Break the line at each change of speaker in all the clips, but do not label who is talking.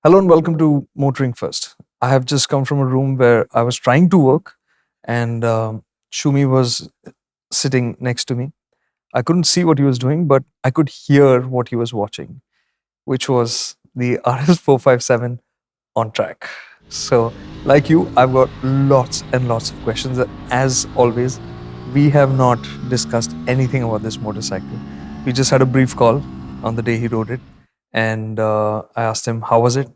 Hello and welcome to MotorInc First. I have just come from a room where I was trying to work, and Shumi was sitting next to me. I couldn't see what he was doing, but I could hear what he was watching, which was the RS457 on track. So, like you, I've got lots and lots of questions. As always, we have not discussed anything about this motorcycle. We just had a brief call on the day he rode it, and I asked him, how was it?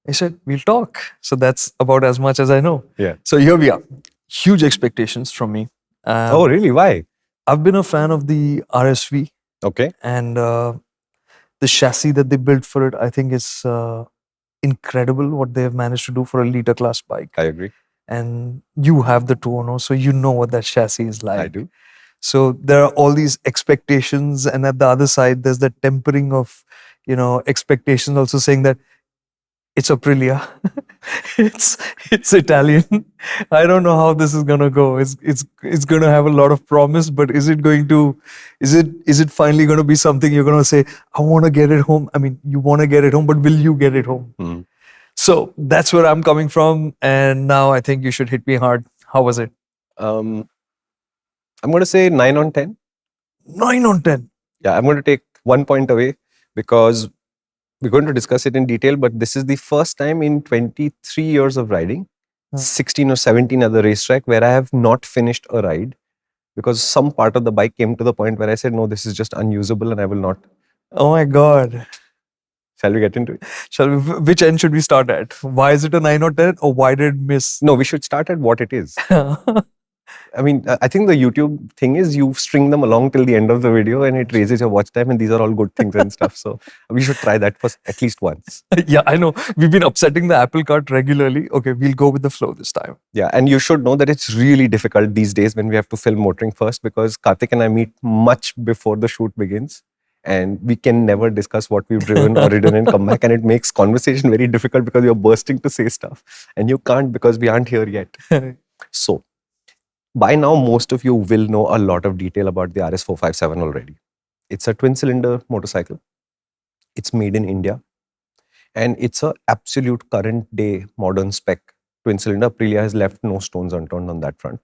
He said, we'll talk. So that's about as much as I know.
Yeah.
So here we are. Huge expectations from me.
Oh, really? Why?
I've been a fan of the RSV,
Okay.
and the chassis that they built for it, I think is incredible what they have managed to do for a liter class bike.
I agree.
And you have the Tuono, so you know what that chassis is like.
I do.
So there are all these expectations, and at the other side, there's the tempering of, expectations also saying that it's Aprilia. it's Italian. I don't know how this is gonna go. It's gonna have a lot of promise, but is it finally gonna be something you're gonna say, I wanna get it home? I mean, you wanna get it home, but will you get it home?
Mhm.
So that's where I'm coming from. And now I think you should hit me hard. How was it?
I'm going to say 9 on 10.
9 on 10.
Yeah, I'm going to take 1 point away because we're going to discuss it in detail, but this is the first time in 23 years of riding, 16 or 17 at the racetrack, where I have not finished a ride because some part of the bike came to the point where I said, no, this is just unusable and I will not.
Oh my God.
Shall we get into it?
Shall we? Which end should we start at? Why is it a 9 or 10? Or why did it miss?
No, we should start at what it is. I mean, I think the YouTube thing is you string them along till the end of the video and it raises your watch time, and these are all good things and stuff. So we should try that for at least once.
Yeah, I know. We've been upsetting the apple cart regularly. Okay, we'll go with the flow this time.
Yeah, and you should know that it's really difficult these days when we have to film MotorInc First, because Kartik and I meet much before the shoot begins, and we can never discuss what we've driven or ridden and come back, and it makes conversation very difficult because you're bursting to say stuff and you can't because we aren't here yet. So by now, most of you will know a lot of detail about the RS457 already. It's a twin-cylinder motorcycle. It's made in India. And it's a absolute current-day modern spec twin-cylinder. Aprilia has left no stones unturned on that front.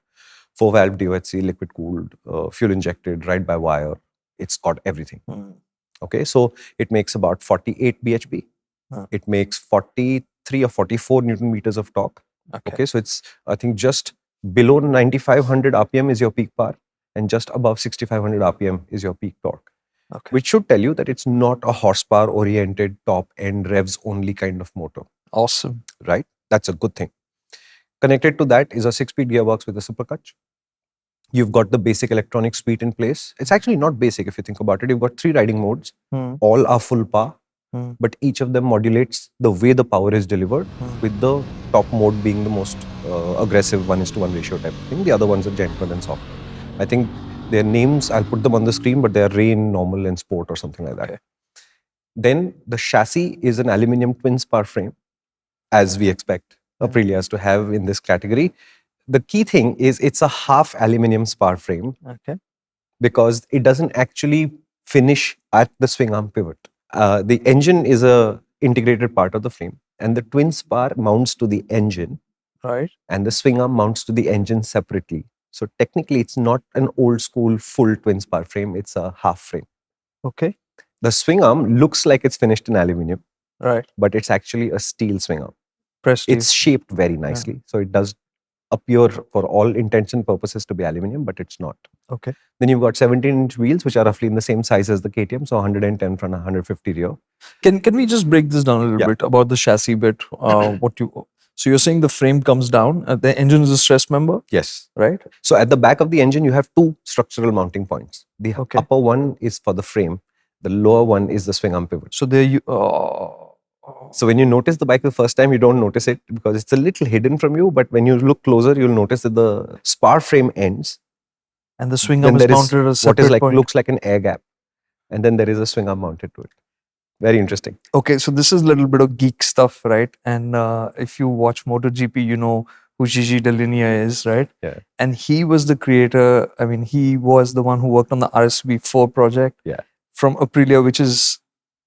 4-valve DOHC, liquid-cooled, fuel-injected, ride-by-wire. It's got everything. Okay, so it makes about 48 bhp. It makes 43 or 44 Newton meters of torque. Okay, so it's, I think, just below 9500 RPM is your peak power, and just above 6500 RPM is your peak torque.
Okay.
Which should tell you that it's not a horsepower oriented top end revs only kind of motor.
Awesome.
Right? That's a good thing. Connected to that is a 6-speed gearbox with a superclutch. You've got the basic electronic suite in place. It's actually not basic if you think about it. You've got 3 riding modes. All are full power. But each of them modulates the way the power is delivered, with the top mode being the most aggressive 1:1 ratio type of thing. The other ones are gentler and softer. I think their names, I'll put them on the screen, but they are rain, normal, and sport or something like that. Then the chassis is an aluminium twin spar frame, as we expect Aprilias to have in this category. The key thing is it's a half aluminium spar frame, because it doesn't actually finish at the swing arm pivot. The engine is a integrated part of the frame, and the twin spar mounts to the engine,
Right.
and the swing arm mounts to the engine separately. So technically, it's not an old school full twin spar frame. It's a half frame.
Okay.
The swing arm looks like it's finished in aluminium,
Right.
but it's actually a steel swing arm.
Prestige.
It's shaped very nicely. So it does appear for all intents and purposes to be aluminium, but it's not.
Okay.
Then you've got 17-inch wheels, which are roughly in the same size as the KTM, so 110 front, 150 rear.
Can we just break this down a little bit about the chassis bit? So you're saying the frame comes down, the engine is a stress member?
Yes.
Right?
So at the back of the engine, you have 2 structural mounting points. The upper one is for the frame. The lower one is the swing arm pivot.
So there you...
So when you notice the bike the first time, you don't notice it because it's a little hidden from you. But when you look closer, you'll notice that the spar frame ends.
And the swing arm is mounted at a separate
what is like
point.
looks like an air gap. And then there is a swing arm mounted to it. Very interesting.
Okay, so this is a little bit of geek stuff, right? And if you watch MotoGP, you know who Gigi Dall'Igna is, right?
Yeah.
And he was the creator. I mean, he was the one who worked on the RSV4 project.
Yeah.
From Aprilia, which is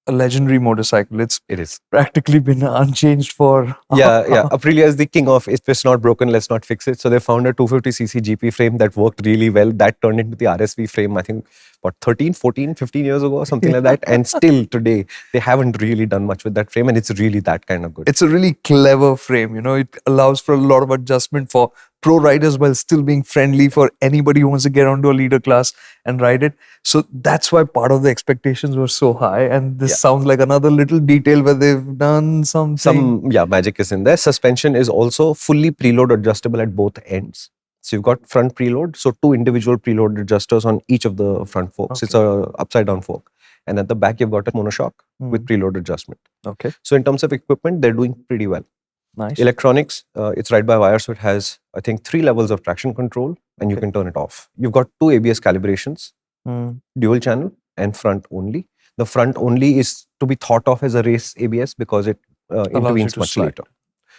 a legendary motorcycle. It's
It is.
practically been unchanged for
Yeah. Aprilia is the king of if it's not broken, let's not fix it. So they found a 250cc GP frame that worked really well. That turned into the RSV frame, I think, what, 13, 14, 15 years ago or something like that. And still today, they haven't really done much with that frame. And it's really that kind of good.
It's a really clever frame. It allows for a lot of adjustment for pro riders while still being friendly for anybody who wants to get onto a leader class and ride it. So that's why part of the expectations were so high. And this sounds like another little detail where they've done something.
Some magic is in there. Suspension is also fully preload adjustable at both ends. So you've got front preload, so 2 individual preload adjusters on each of the front forks. It's a upside down fork. And at the back, you've got a monoshock with preload adjustment.
Okay.
So in terms of equipment, they're doing pretty well.
Nice.
Electronics, it's ride by wire, so it has, I think, 3 levels of traction control, and you can turn it off. You've got 2 ABS calibrations, dual channel and front only. The front only is to be thought of as a race ABS because it intervenes much later.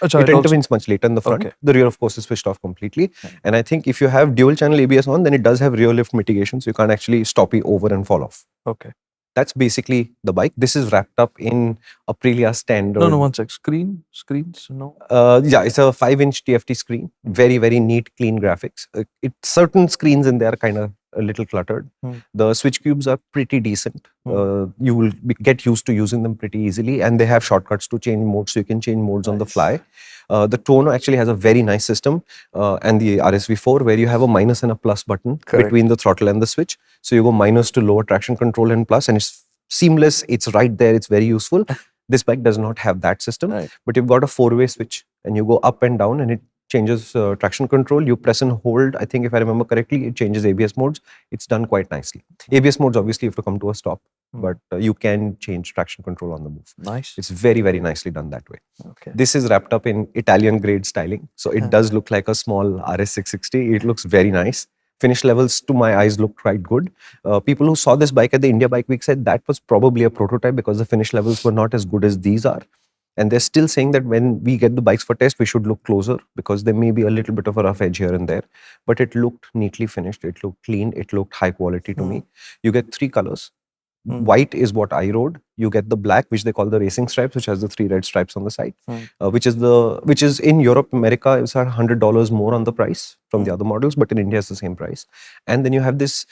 It intervenes much later in the front.
Okay.
The rear, of course, is switched off completely. And I think if you have dual channel ABS on, then it does have rear lift mitigation, so you can't actually stop you over and fall off.
Okay.
That's basically the bike. This is wrapped up in Aprilia standard.
No, 1 sec. Screens? No.
Yeah, it's a 5-inch TFT screen. Very, very neat, clean graphics. Certain screens in there are kind of a little cluttered. The switch cubes are pretty decent. You will get used to using them pretty easily, and they have shortcuts to change modes, so you can change modes on the fly. The Tuono actually has a very nice system, and the RSV4, where you have a minus and a plus button between the throttle and the switch. So you go minus to lower traction control and plus, and it's seamless. It's right there. It's very useful. This bike does not have that system, but you've got a 4-way switch, and you go up and down, and it changes traction control. You press and hold. I think if I remember correctly, it changes ABS modes. It's done quite nicely. ABS modes obviously have to come to a stop, but you can change traction control on the move.
Nice.
It's very, very nicely done that way.
Okay.
This is wrapped up in Italian grade styling. So it does look like a small RS660. It looks very nice. Finish levels to my eyes look quite good. People who saw this bike at the India Bike Week said that was probably a prototype because the finish levels were not as good as these are. And they're still saying that when we get the bikes for test, we should look closer because there may be a little bit of a rough edge here and there. But it looked neatly finished. It looked clean. It looked high quality to me. You get 3 colors. White is what I rode. You get the black, which they call the racing stripes, which has the 3 red stripes on the side, which is in Europe, America, it's $100 more on the price from the other models, but in India it's the same price. And then you have this.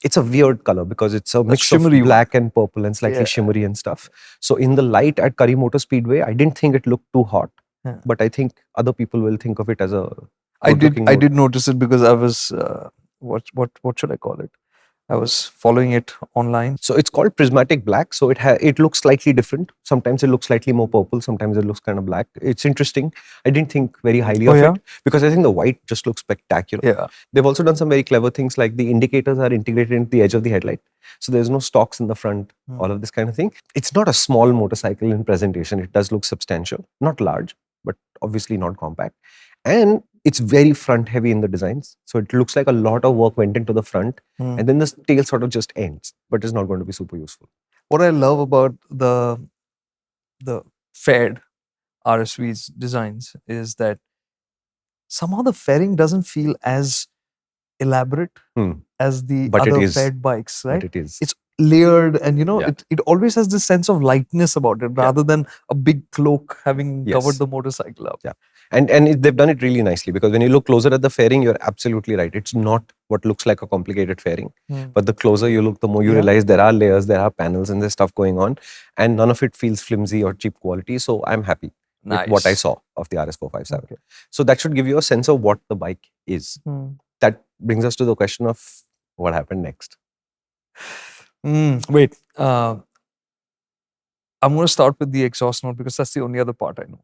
It's a weird color because it's a mix of black and purple and slightly shimmery and stuff. So in the light at Curry Motor Speedway, I didn't think it looked too hot, but I think other people will think of it as a.
I did notice it because I was what should I call it? I was following it online.
So it's called prismatic black. So it looks slightly different. Sometimes it looks slightly more purple. Sometimes it looks kind of black. It's interesting. I didn't think very highly of it because I think the white just looks spectacular.
Yeah.
They've also done some very clever things like the indicators are integrated into the edge of the headlight. So there's no stalks in the front, all of this kind of thing. It's not a small motorcycle in presentation. It does look substantial. Not large, but obviously not compact. And it's very front heavy in the designs. So it looks like a lot of work went into the front and then the tail sort of just ends, but it's not going to be super useful.
What I love about the faired RSV's designs is that somehow the fairing doesn't feel as elaborate as the other faired bikes, right?
But it is.
It's layered and it always has this sense of lightness about it rather than a big cloak having covered the motorcycle up.
Yeah. And they've done it really nicely because when you look closer at the fairing, you're absolutely right. It's not what looks like a complicated fairing. But the closer you look, the more you realize there are layers, there are panels and there's stuff going on. And none of it feels flimsy or cheap quality. So I'm happy with what I saw of the RS457. Okay. So that should give you a sense of what the bike is. That brings us to the question of what happened next.
Wait. I'm going to start with the exhaust note because that's the only other part I know.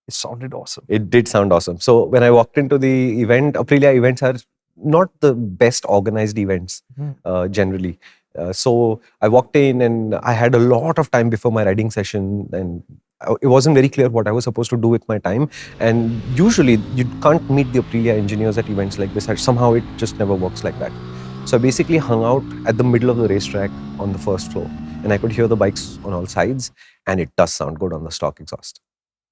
It sounded awesome.
It did sound awesome. So when I walked into the event, Aprilia events are not the best organized events generally. So I walked in and I had a lot of time before my riding session and it wasn't very clear what I was supposed to do with my time. And usually you can't meet the Aprilia engineers at events like this. Somehow it just never works like that. So I basically hung out at the middle of the racetrack on the first floor and I could hear the bikes on all sides and it does sound good on the stock exhaust.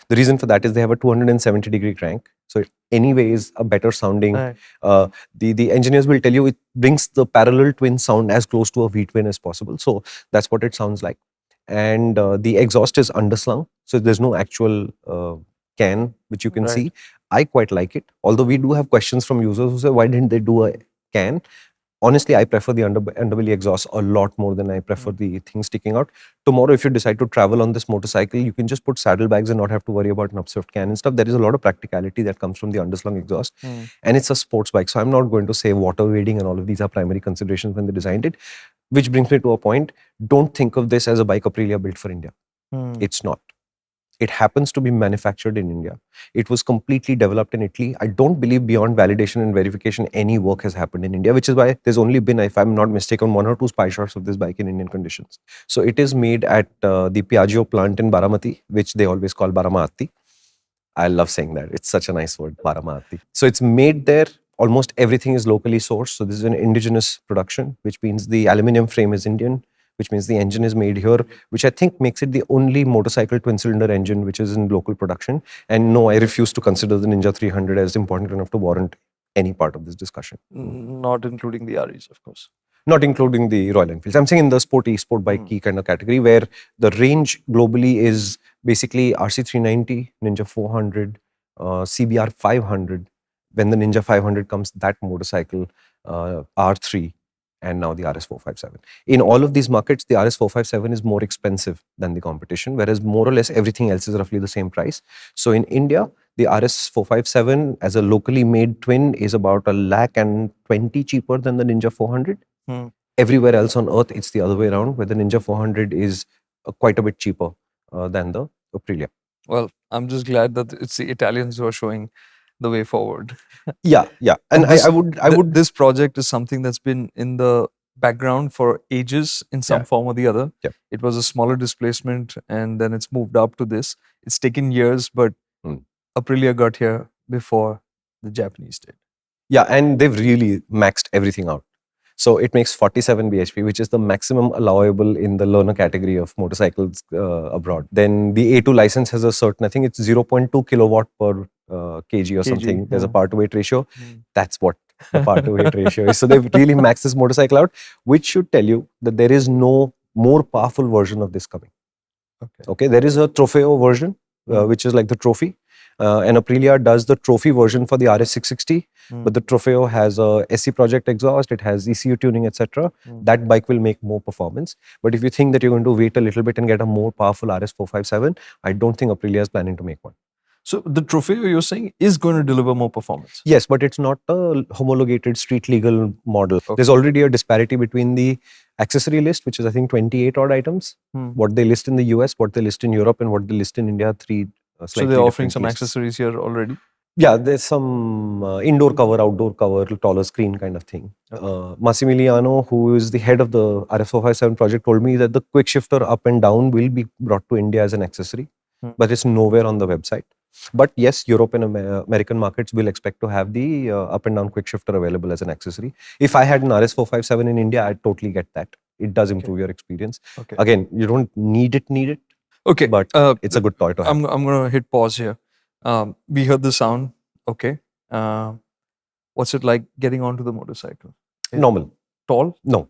The reason for that is they have a 270-degree crank. So it anyway is a better sounding. The engineers will tell you it brings the parallel twin sound as close to a V-twin as possible. So that's what it sounds like. and the exhaust is underslung, so there's no actual can which you can
Right.
see. I quite like it, although we do have questions from users who say, why didn't they do a can? Honestly, I prefer the underbelly exhaust a lot more than I prefer the thing sticking out. Tomorrow, if you decide to travel on this motorcycle, you can just put saddlebags and not have to worry about an upswift can and stuff. There is a lot of practicality that comes from the underslung exhaust. And it's a sports bike. So I'm not going to say water wading and all of these are primary considerations when they designed it. Which brings me to a point. Don't think of this as a bike Aprilia built for India. It's not. It happens to be manufactured in India. It was completely developed in Italy. I don't believe beyond validation and verification any work has happened in India, which is why there's only been, if I'm not mistaken, 1 or 2 spy shots of this bike in Indian conditions. So it is made at the Piaggio plant in Baramati, which they always call Baramati. I love saying that. It's such a nice word, Baramati. So it's made there. Almost everything is locally sourced. So this is an indigenous production, which means the aluminum frame is Indian, which means the engine is made here, which I think makes it the only motorcycle twin-cylinder engine which is in local production. And no, I refuse to consider the Ninja 300 as important enough to warrant any part of this discussion.
Not including the REs, of course.
Not including the Royal Enfields. I'm saying in the sport bike key kind of category, where the range globally is basically RC390, Ninja 400, CBR 500. When the Ninja 500 comes, that motorcycle, R3, and now the RS457. In all of these markets, the RS457 is more expensive than the competition, whereas more or less everything else is roughly the same price. So in India, the RS457 as a locally made twin is about 1,20,000 cheaper than the Ninja 400. Everywhere else on earth, it's the other way around, where the Ninja 400 is quite a bit cheaper than the Aprilia.
Well, I'm just glad that it's the Italians who are showing the way forward.
Yeah. And
this,
I would.
This project is something that's been in the background for ages in some form or the other.
Yeah.
It was a smaller displacement and then it's moved up to this. It's taken years, but Aprilia got here before the Japanese did.
Yeah, and they've really maxed everything out. So it makes 47 bhp, which is the maximum allowable in the learner category of motorcycles abroad. Then the A2 license has a certain, I think it's 0.2 kilowatt per kg or something. There's a power to weight ratio. That's what the power to weight ratio is. So they've really maxed this motorcycle out, which should tell you that there is no more powerful version of this coming. Okay, there is a Trofeo version, which is like the trophy. And Aprilia does the trophy version for the RS660, but the Trofeo has a SC Project exhaust, it has ECU tuning, etc. That bike will make more performance. But if you think that you're going to wait a little bit and get a more powerful RS457, I don't think Aprilia is planning to make one.
So the Trofeo you're saying is going to deliver more performance?
Yes, but it's not a homologated street legal model. There's already a disparity between the accessory list, which is I think 28 odd items, what they list in the US, what they list in Europe, and what they list in India, 3
so they're offering some accessories here already?
Yeah, there's some indoor cover, outdoor cover, taller screen kind of thing. Massimiliano, who is the head of the RS457 project, told me that the quick shifter up and down will be brought to India as an accessory, but it's nowhere on the website. But yes, Europe and American markets will expect to have the up and down quick shifter available as an accessory. If I had an RS457 in India, I'd totally get that. It does improve your experience. Again, you don't need it.
Okay,
but it's a good toy to have.
I'm going to hit pause here. We heard the sound. Okay. What's it like getting onto the motorcycle?
Normal.
Tall?
No.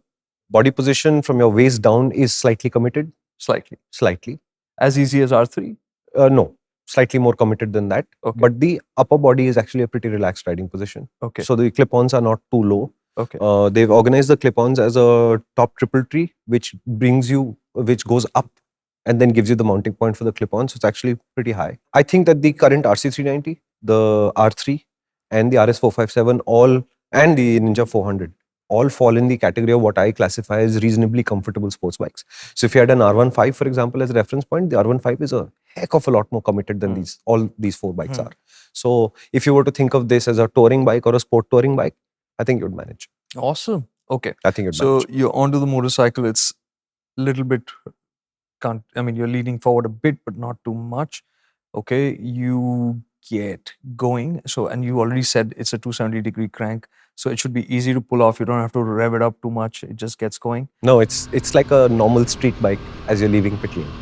Body position from your waist down is slightly committed. Slightly.
As easy as R3?
No. Slightly more committed than that. But the upper body is actually a pretty relaxed riding position. So the clip-ons are not too low. They've organized the clip-ons as a top triple tree, which goes up and then gives you the mounting point for the clip-on. So it's actually pretty high. I think that the current RC390, the R3 and the RS457 and the Ninja 400 all fall in the category of what I classify as reasonably comfortable sports bikes. So if you had an R15, for example, as a reference point, the R15 is a heck of a lot more committed than all these 4 bikes are. So if you were to think of this as a touring bike or a sport touring bike, I think you would manage.
Awesome. Okay.
I think you'd manage.
So you're onto the motorcycle. It's a little bit... you're leaning forward a bit, but not too much. Okay, you get going. So, and you already said it's a 270-degree crank. So it should be easy to pull off. You don't have to rev it up too much. It just gets going.
No, it's like a normal street bike as you're leaving pit lane.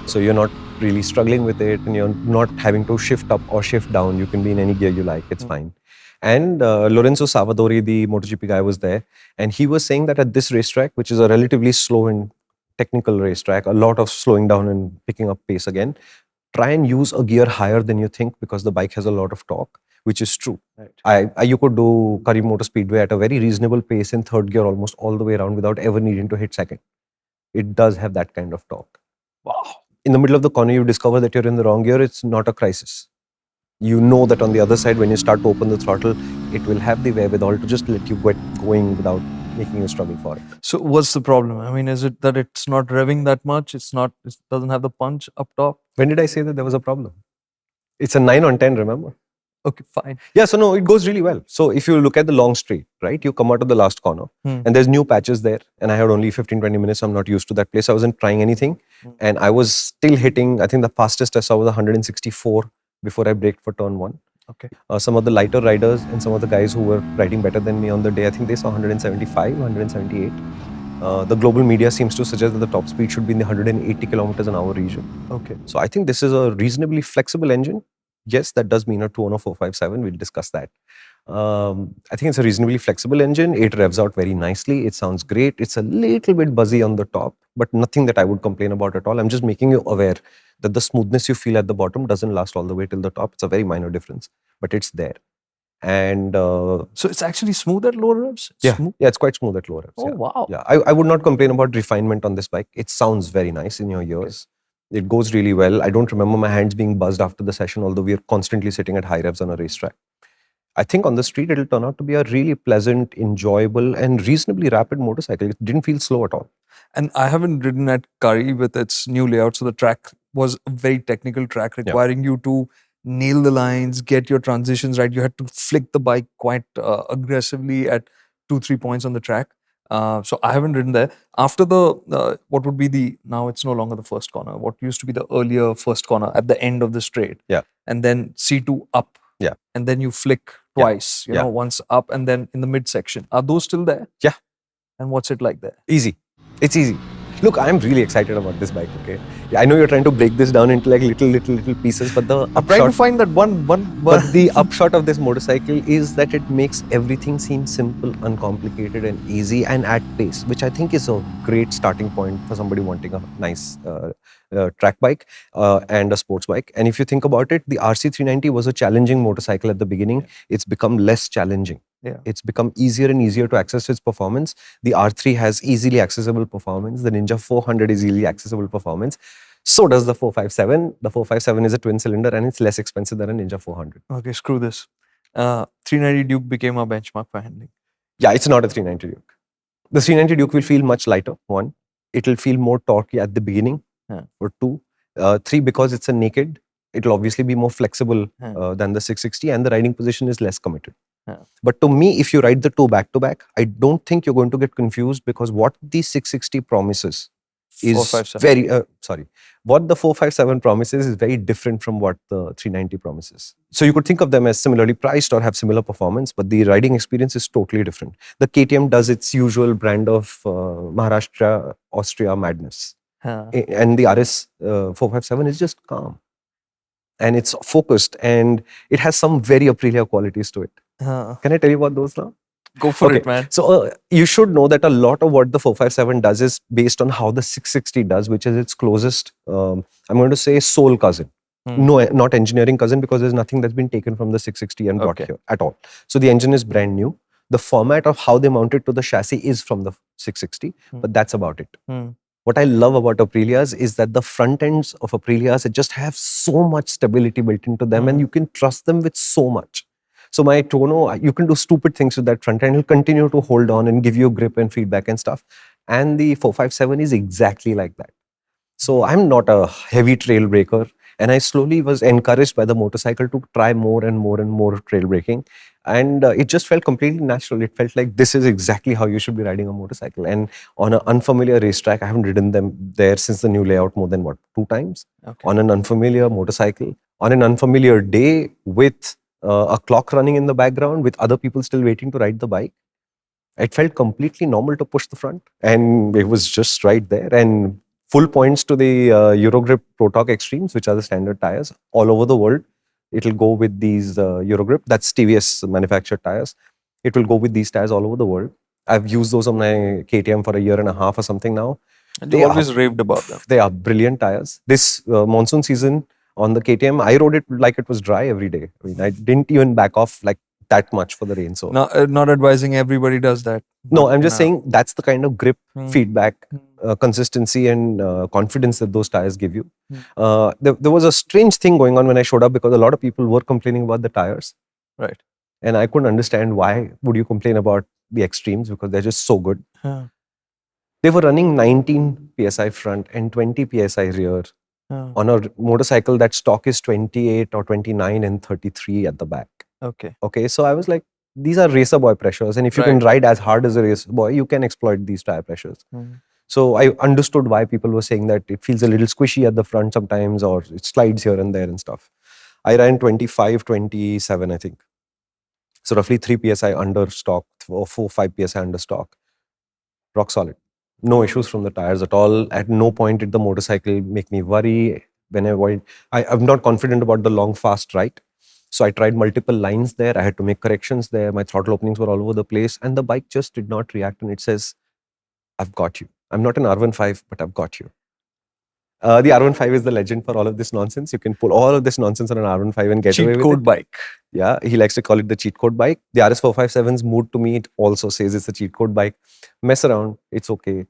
So you're not really struggling with it and you're not having to shift up or shift down. You can be in any gear you like. It's fine. And Lorenzo Savadori, the MotoGP guy, was there. And he was saying that at this racetrack, which is a relatively slow and technical racetrack, a lot of slowing down and picking up pace again. Try and use a gear higher than you think because the bike has a lot of torque, which is true.
Right.
You could do Curry Motor Speedway at a very reasonable pace in third gear almost all the way around without ever needing to hit second. It does have that kind of torque.
Wow.
In the middle of the corner, you discover that you're in the wrong gear. It's not a crisis. You know that on the other side, when you start to open the throttle, it will have the wherewithal to just let you get going without making you struggle for it.
So what's the problem? I mean, is it that it's not revving that much? It doesn't have the punch up top?
When did I say that there was a problem? It's a 9 on 10, remember?
Okay, fine.
Yeah, so no, it goes really well. So if you look at the long straight, right, you come out of the last corner and there's new patches there. And I had only 15-20 minutes. So I'm not used to that place. I wasn't trying anything. And I was still hitting, I think the fastest I saw was 164 before I braked for turn 1.
Okay.
Some of the lighter riders and some of the guys who were riding better than me on the day, I think they saw 175, 178. The global media seems to suggest that the top speed should be in the 180 kilometers an hour region.
Okay.
So I think this is a reasonably flexible engine. Yes, that does mean a Tuono 457. We'll discuss that. I think it's a reasonably flexible engine. It revs out very nicely. It sounds great. It's a little bit buzzy on the top, but nothing that I would complain about at all. I'm just making you aware that the smoothness you feel at the bottom doesn't last all the way till the top. It's a very minor difference, but it's there. And
so it's actually smooth at lower revs?
Yeah, it's quite smooth at lower revs.
Oh,
yeah.
wow.
Yeah, I would not complain about refinement on this bike. It sounds very nice in your ears. Okay. It goes really well. I don't remember my hands being buzzed after the session, although we are constantly sitting at high revs on a racetrack. I think on the street, it'll turn out to be a really pleasant, enjoyable, and reasonably rapid motorcycle. It didn't feel slow at all.
And I haven't ridden at Curry with its new layout. So the track was a very technical track requiring you to nail the lines, get your transitions right. You had to flick the bike quite aggressively at 2-3 points on the track. So I haven't ridden there. After the, what would be the, now it's no longer the first corner, what used to be the earlier first corner at the end of the straight.
Yeah.
And then C2 up.
Yeah.
And then you flick twice, you know, once up and then in the midsection. Are those still there?
Yeah.
And what's it like there?
Easy. It's easy. Look, I'm really excited about this bike, okay? Yeah, I know you're trying to break this down into like little pieces, but the
I'm trying to find that one.
But the upshot of this motorcycle is that it makes everything seem simple, uncomplicated and easy and at pace, which I think is a great starting point for somebody wanting a nice track bike and a sports bike. And if you think about it, the RC390 was a challenging motorcycle at the beginning. Yeah. It's become less challenging.
Yeah.
It's become easier and easier to access its performance. The R3 has easily accessible performance. The Ninja 400 is easily accessible performance. So does the 457. The 457 is a twin cylinder and it's less expensive than a Ninja 400.
Okay, screw this. 390 Duke became our benchmark for handling.
Yeah, it's not a 390 Duke. The 390 Duke will feel much lighter, 1. It'll feel more torquey at the beginning, or 2. 3, because it's a naked, it'll obviously be more flexible than the 660 and the riding position is less committed. But to me, if you ride the two back to back, I don't think you're going to get confused because what the 660 promises is very, what the 457 promises is very different from what the 390 promises. So you could think of them as similarly priced or have similar performance, but the riding experience is totally different. The KTM does its usual brand of Maharashtra, Austria madness. And the RS 457 is just calm. And it's focused and it has some very Aprilia qualities to it. Can I tell you about those now?
Go for it, man.
So you should know that a lot of what the 457 does is based on how the 660 does, which is its closest, I'm going to say soul cousin. No, not engineering cousin, because there's nothing that's been taken from the 660 and brought here at all. So the engine is brand new. The format of how they mount it to the chassis is from the 660, but that's about it. What I love about Aprilias is that the front ends of Aprilias just have so much stability built into them and you can trust them with so much. So my Tuono, you can do stupid things with that front end. It'll continue to hold on and give you grip and feedback and stuff. And the 457 is exactly like that. So I'm not a heavy trail breaker. And I slowly was encouraged by the motorcycle to try more and more and more trail braking. And it just felt completely natural. It felt like this is exactly how you should be riding a motorcycle. And on an unfamiliar racetrack, I haven't ridden them there since the new layout more than 2 times. On an unfamiliar motorcycle, on an unfamiliar day with a clock running in the background with other people still waiting to ride the bike. It felt completely normal to push the front and it was just right there. And full points to the Eurogrip Pro Torque Extremes, which are the standard tires all over the world. It'll go with these Eurogrip, that's TVS manufactured tires. It will go with these tires all over the world. I've used those on my KTM for 1.5 years or something now.
And
They
you
are
always raved about them.
They are brilliant tires. This monsoon season on the KTM, I rode it like it was dry every day. I mean, I didn't even back off like that much for the rain. So
Not advising everybody does that.
no,
but,
I'm
you
just
know,
saying that's the kind of grip,
Hmm.
feedback,
Hmm.
consistency, and confidence that those tires give you.
Hmm.
There was a strange thing going on when I showed up because a lot of people were complaining about the tires.
Right.
And I couldn't understand why would you complain about the extremes because they're just so good.
Huh.
They were running 19 psi front and 20 psi rear
Huh.
on a motorcycle that stock is 28 or 29 and 33 at the back.
Okay.
Okay, so I was like, these are racer boy pressures, and if you can
Right.
ride as hard as a racer boy, you can exploit these tire pressures.
Hmm.
So I understood why people were saying that it feels a little squishy at the front sometimes, or it slides here and there and stuff. I ran 25, 27, I think. So roughly 3 psi under stock or 4, 5 psi under stock. Rock solid. No issues from the tires at all. At no point did the motorcycle make me worry. When I'm not confident about the long, fast ride. So I tried multiple lines there. I had to make corrections there. My throttle openings were all over the place. And the bike just did not react. And it says, I've got you. I'm not an R15, but I've got you. The R15 is the legend for all of this nonsense. You can pull all of this nonsense on an R15 and get away
Cheat
with
code
it.
bike.
Yeah, he likes to call it the cheat code bike. The RS457's mood to me, it also says it's a cheat code bike. Mess around, it's okay.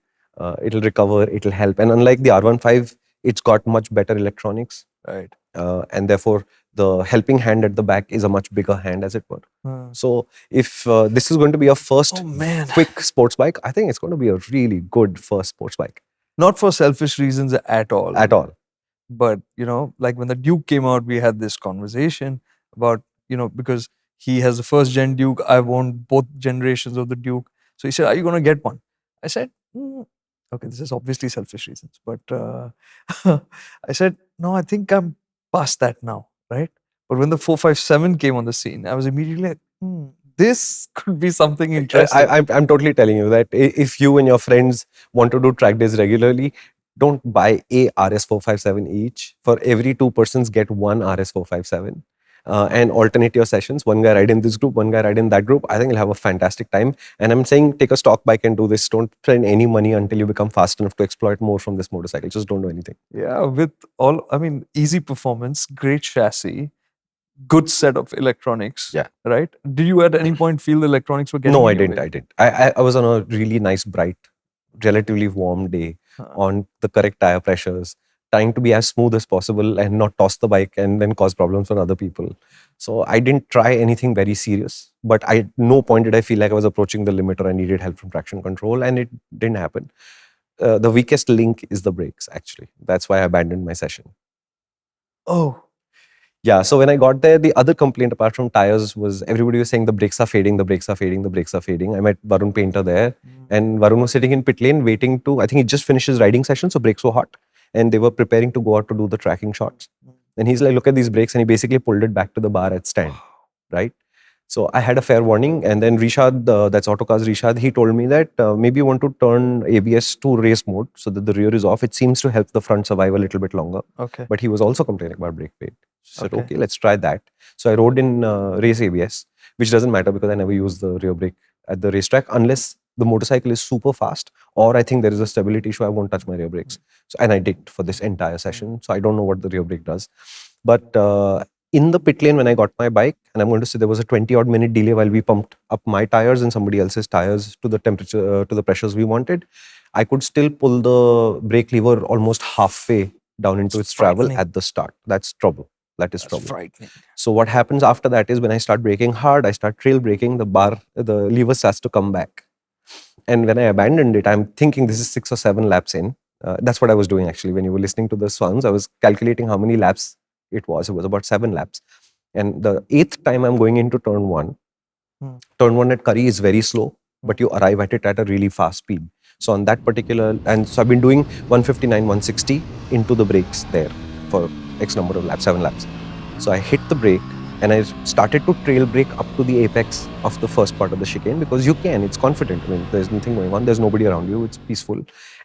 It'll recover, it'll help. And unlike the R15, it's got much better electronics.
Right.
And therefore, the helping hand at the back is a much bigger hand, as it were. So, if this is going to be a first quick sports bike, I think it's going to be a really good first sports bike.
Not for selfish reasons at all.
At all.
But, like when the Duke came out, we had this conversation about, because he has the first gen Duke, I've owned both generations of the Duke. So he said, are you going to get one? I said, okay, this is obviously selfish reasons. But I said, no, I think I'm past that now, right? But when the 457 came on the scene, I was immediately like, this could be something interesting.
I'm totally telling you that if you and your friends want to do track days regularly, don't buy a RS457 each. For every 2 persons, get one RS457 and alternate your sessions. One guy ride in this group, one guy ride in that group. I think you'll have a fantastic time. And I'm saying take a stock bike and do this. Don't spend any money until you become fast enough to exploit more from this motorcycle. Just don't do anything.
Yeah, with easy performance, great chassis, good set of electronics.
Yeah.
Right? Did you at any point feel the electronics were getting
No, I
in your
didn't.
way?
I didn't. I was on a really nice, bright, relatively warm day on the correct tire pressures, trying to be as smooth as possible and not toss the bike and then cause problems for other people. So I didn't try anything very serious, but at no point did I feel like I was approaching the limit or I needed help from traction control, and it didn't happen. The weakest link is the brakes, actually. That's why I abandoned my session.
Oh.
Yeah, so when I got there, the other complaint apart from tires was everybody was saying the brakes are fading, the brakes are fading, the brakes are fading. I met Varun Painter there, and Varun was sitting in pit lane waiting to, I think he just finished his riding session, so brakes were hot, and they were preparing to go out to do the tracking shots. And he's like, look at these brakes, and he basically pulled it back to the bar at stand, right? So I had a fair warning, and then Rishad, that's Autocars Rishad, he told me that maybe you want to turn ABS to race mode so that the rear is off. It seems to help the front survive a little bit longer.
Okay.
But he was also complaining about brake fade. So I said, okay, let's try that. So I rode in race ABS, which doesn't matter because I never use the rear brake at the racetrack unless the motorcycle is super fast or I think there is a stability issue. I won't touch my rear brakes. So, and I did for this entire session. So I don't know what the rear brake does. But in the pit lane when I got my bike, and I'm going to say there was a 20-odd minute delay while we pumped up my tires and somebody else's tires to the temperature, to the pressures we wanted, I could still pull the brake lever almost halfway down into its travel at the start. That's trouble. That's trouble.
Frightening.
So what happens after that is when I start braking hard, I start trail braking, the lever starts to come back. And when I abandoned it, I'm thinking this is 6 or 7 laps in. That's what I was doing actually. When you were listening to the songs, I was calculating how many laps it was. It was about 7 laps. And the 8th time I'm going into turn 1. Turn 1 at Curry is very slow, but you arrive at it at a really fast speed. So on that particular, and so I've been doing 159, 160 into the brakes there for X number of laps, 7 laps. So I hit the brake and I started to trail brake up to the apex of the first part of the chicane because you can, it's confident. I mean, there's nothing going on. There's nobody around you. It's peaceful.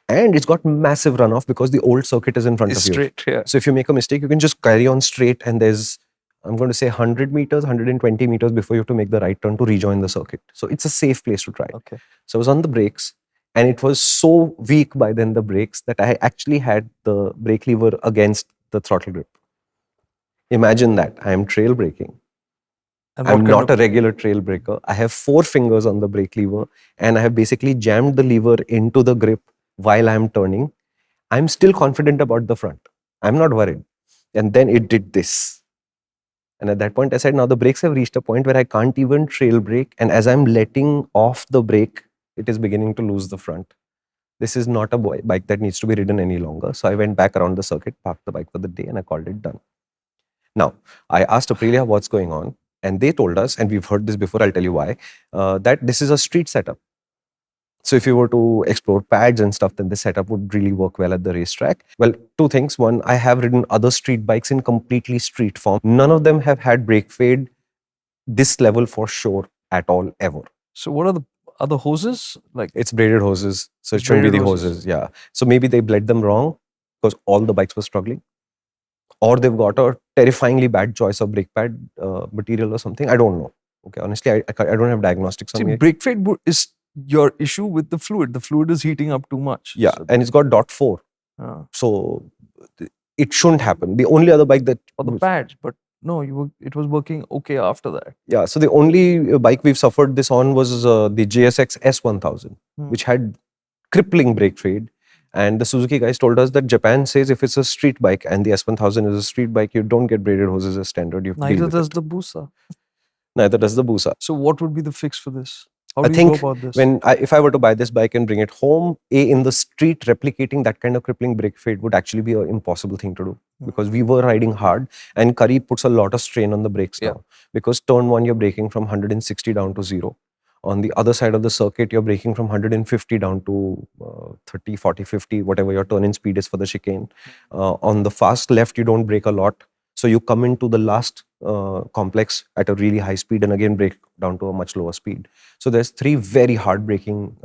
And it's got massive runoff because the old circuit is in front of you.
Straight, yeah.
So if you make a mistake, you can just carry on straight and there's, I'm going to say 100 meters, 120 meters before you have to make the right turn to rejoin the circuit. So it's a safe place to try.
Okay.
So I was on the brakes And it was so weak by then, the brakes, that I actually had the brake lever against the throttle grip. Imagine that. I am trail braking.
And
I'm
what kind
not
of
a regular trail breaker. I have 4 fingers on the brake lever, and I have basically jammed the lever into the grip while I'm turning. I'm still confident about the front. I'm not worried. And then it did this. And at that point, I said, now the brakes have reached a point where I can't even trail brake. And as I'm letting off the brake, it is beginning to lose the front. This is not a bike that needs to be ridden any longer. So I went back around the circuit, parked the bike for the day, and I called it done. Now, I asked Aprilia what's going on. And they told us, and we've heard this before, I'll tell you why, that this is a street setup. So if you were to explore pads and stuff, then this setup would really work well at the racetrack. Well, 2 things. One, I have ridden other street bikes in completely street form. None of them have had brake fade this level for sure at all, ever.
So what are the other hoses? Like
It's braided hoses. So
It's
it shouldn't be the
braided hoses.
hoses. Yeah. So maybe they bled them wrong because all the bikes were struggling. Or they've got a terrifyingly bad choice of brake pad material or something. I don't know. Okay, honestly, I don't have diagnostics
see,
on me.
brake fade is your issue with the fluid. The fluid is heating up too much.
Yeah,
So,
and it's got .4. So it shouldn't happen. The only other bike that
for the pads, but no, it was working okay after that.
Yeah, so the only bike we've suffered this on was the JSX S1000, which had crippling brake fade. And the Suzuki guys told us that Japan says if it's a street bike and the S1000 is a street bike, you don't get braided hoses as standard. You
Neither does the Busa.
Neither does the Busa.
So what would be the fix for this? How
I
do you
think
go about this?
if I were to buy this bike and bring it home, in the street, replicating that kind of crippling brake fade would actually be an impossible thing to do, because we were riding hard, and Curry puts a lot of strain on the brakes now, because turn 1 you're braking from 160 down to 0. On the other side of the circuit, you're braking from 150 down to 30, 40, 50, whatever your turn in speed is for the chicane. On the fast left, you don't brake a lot. So you come into the last complex at a really high speed and again brake down to a much lower speed. So there's 3 very hard braking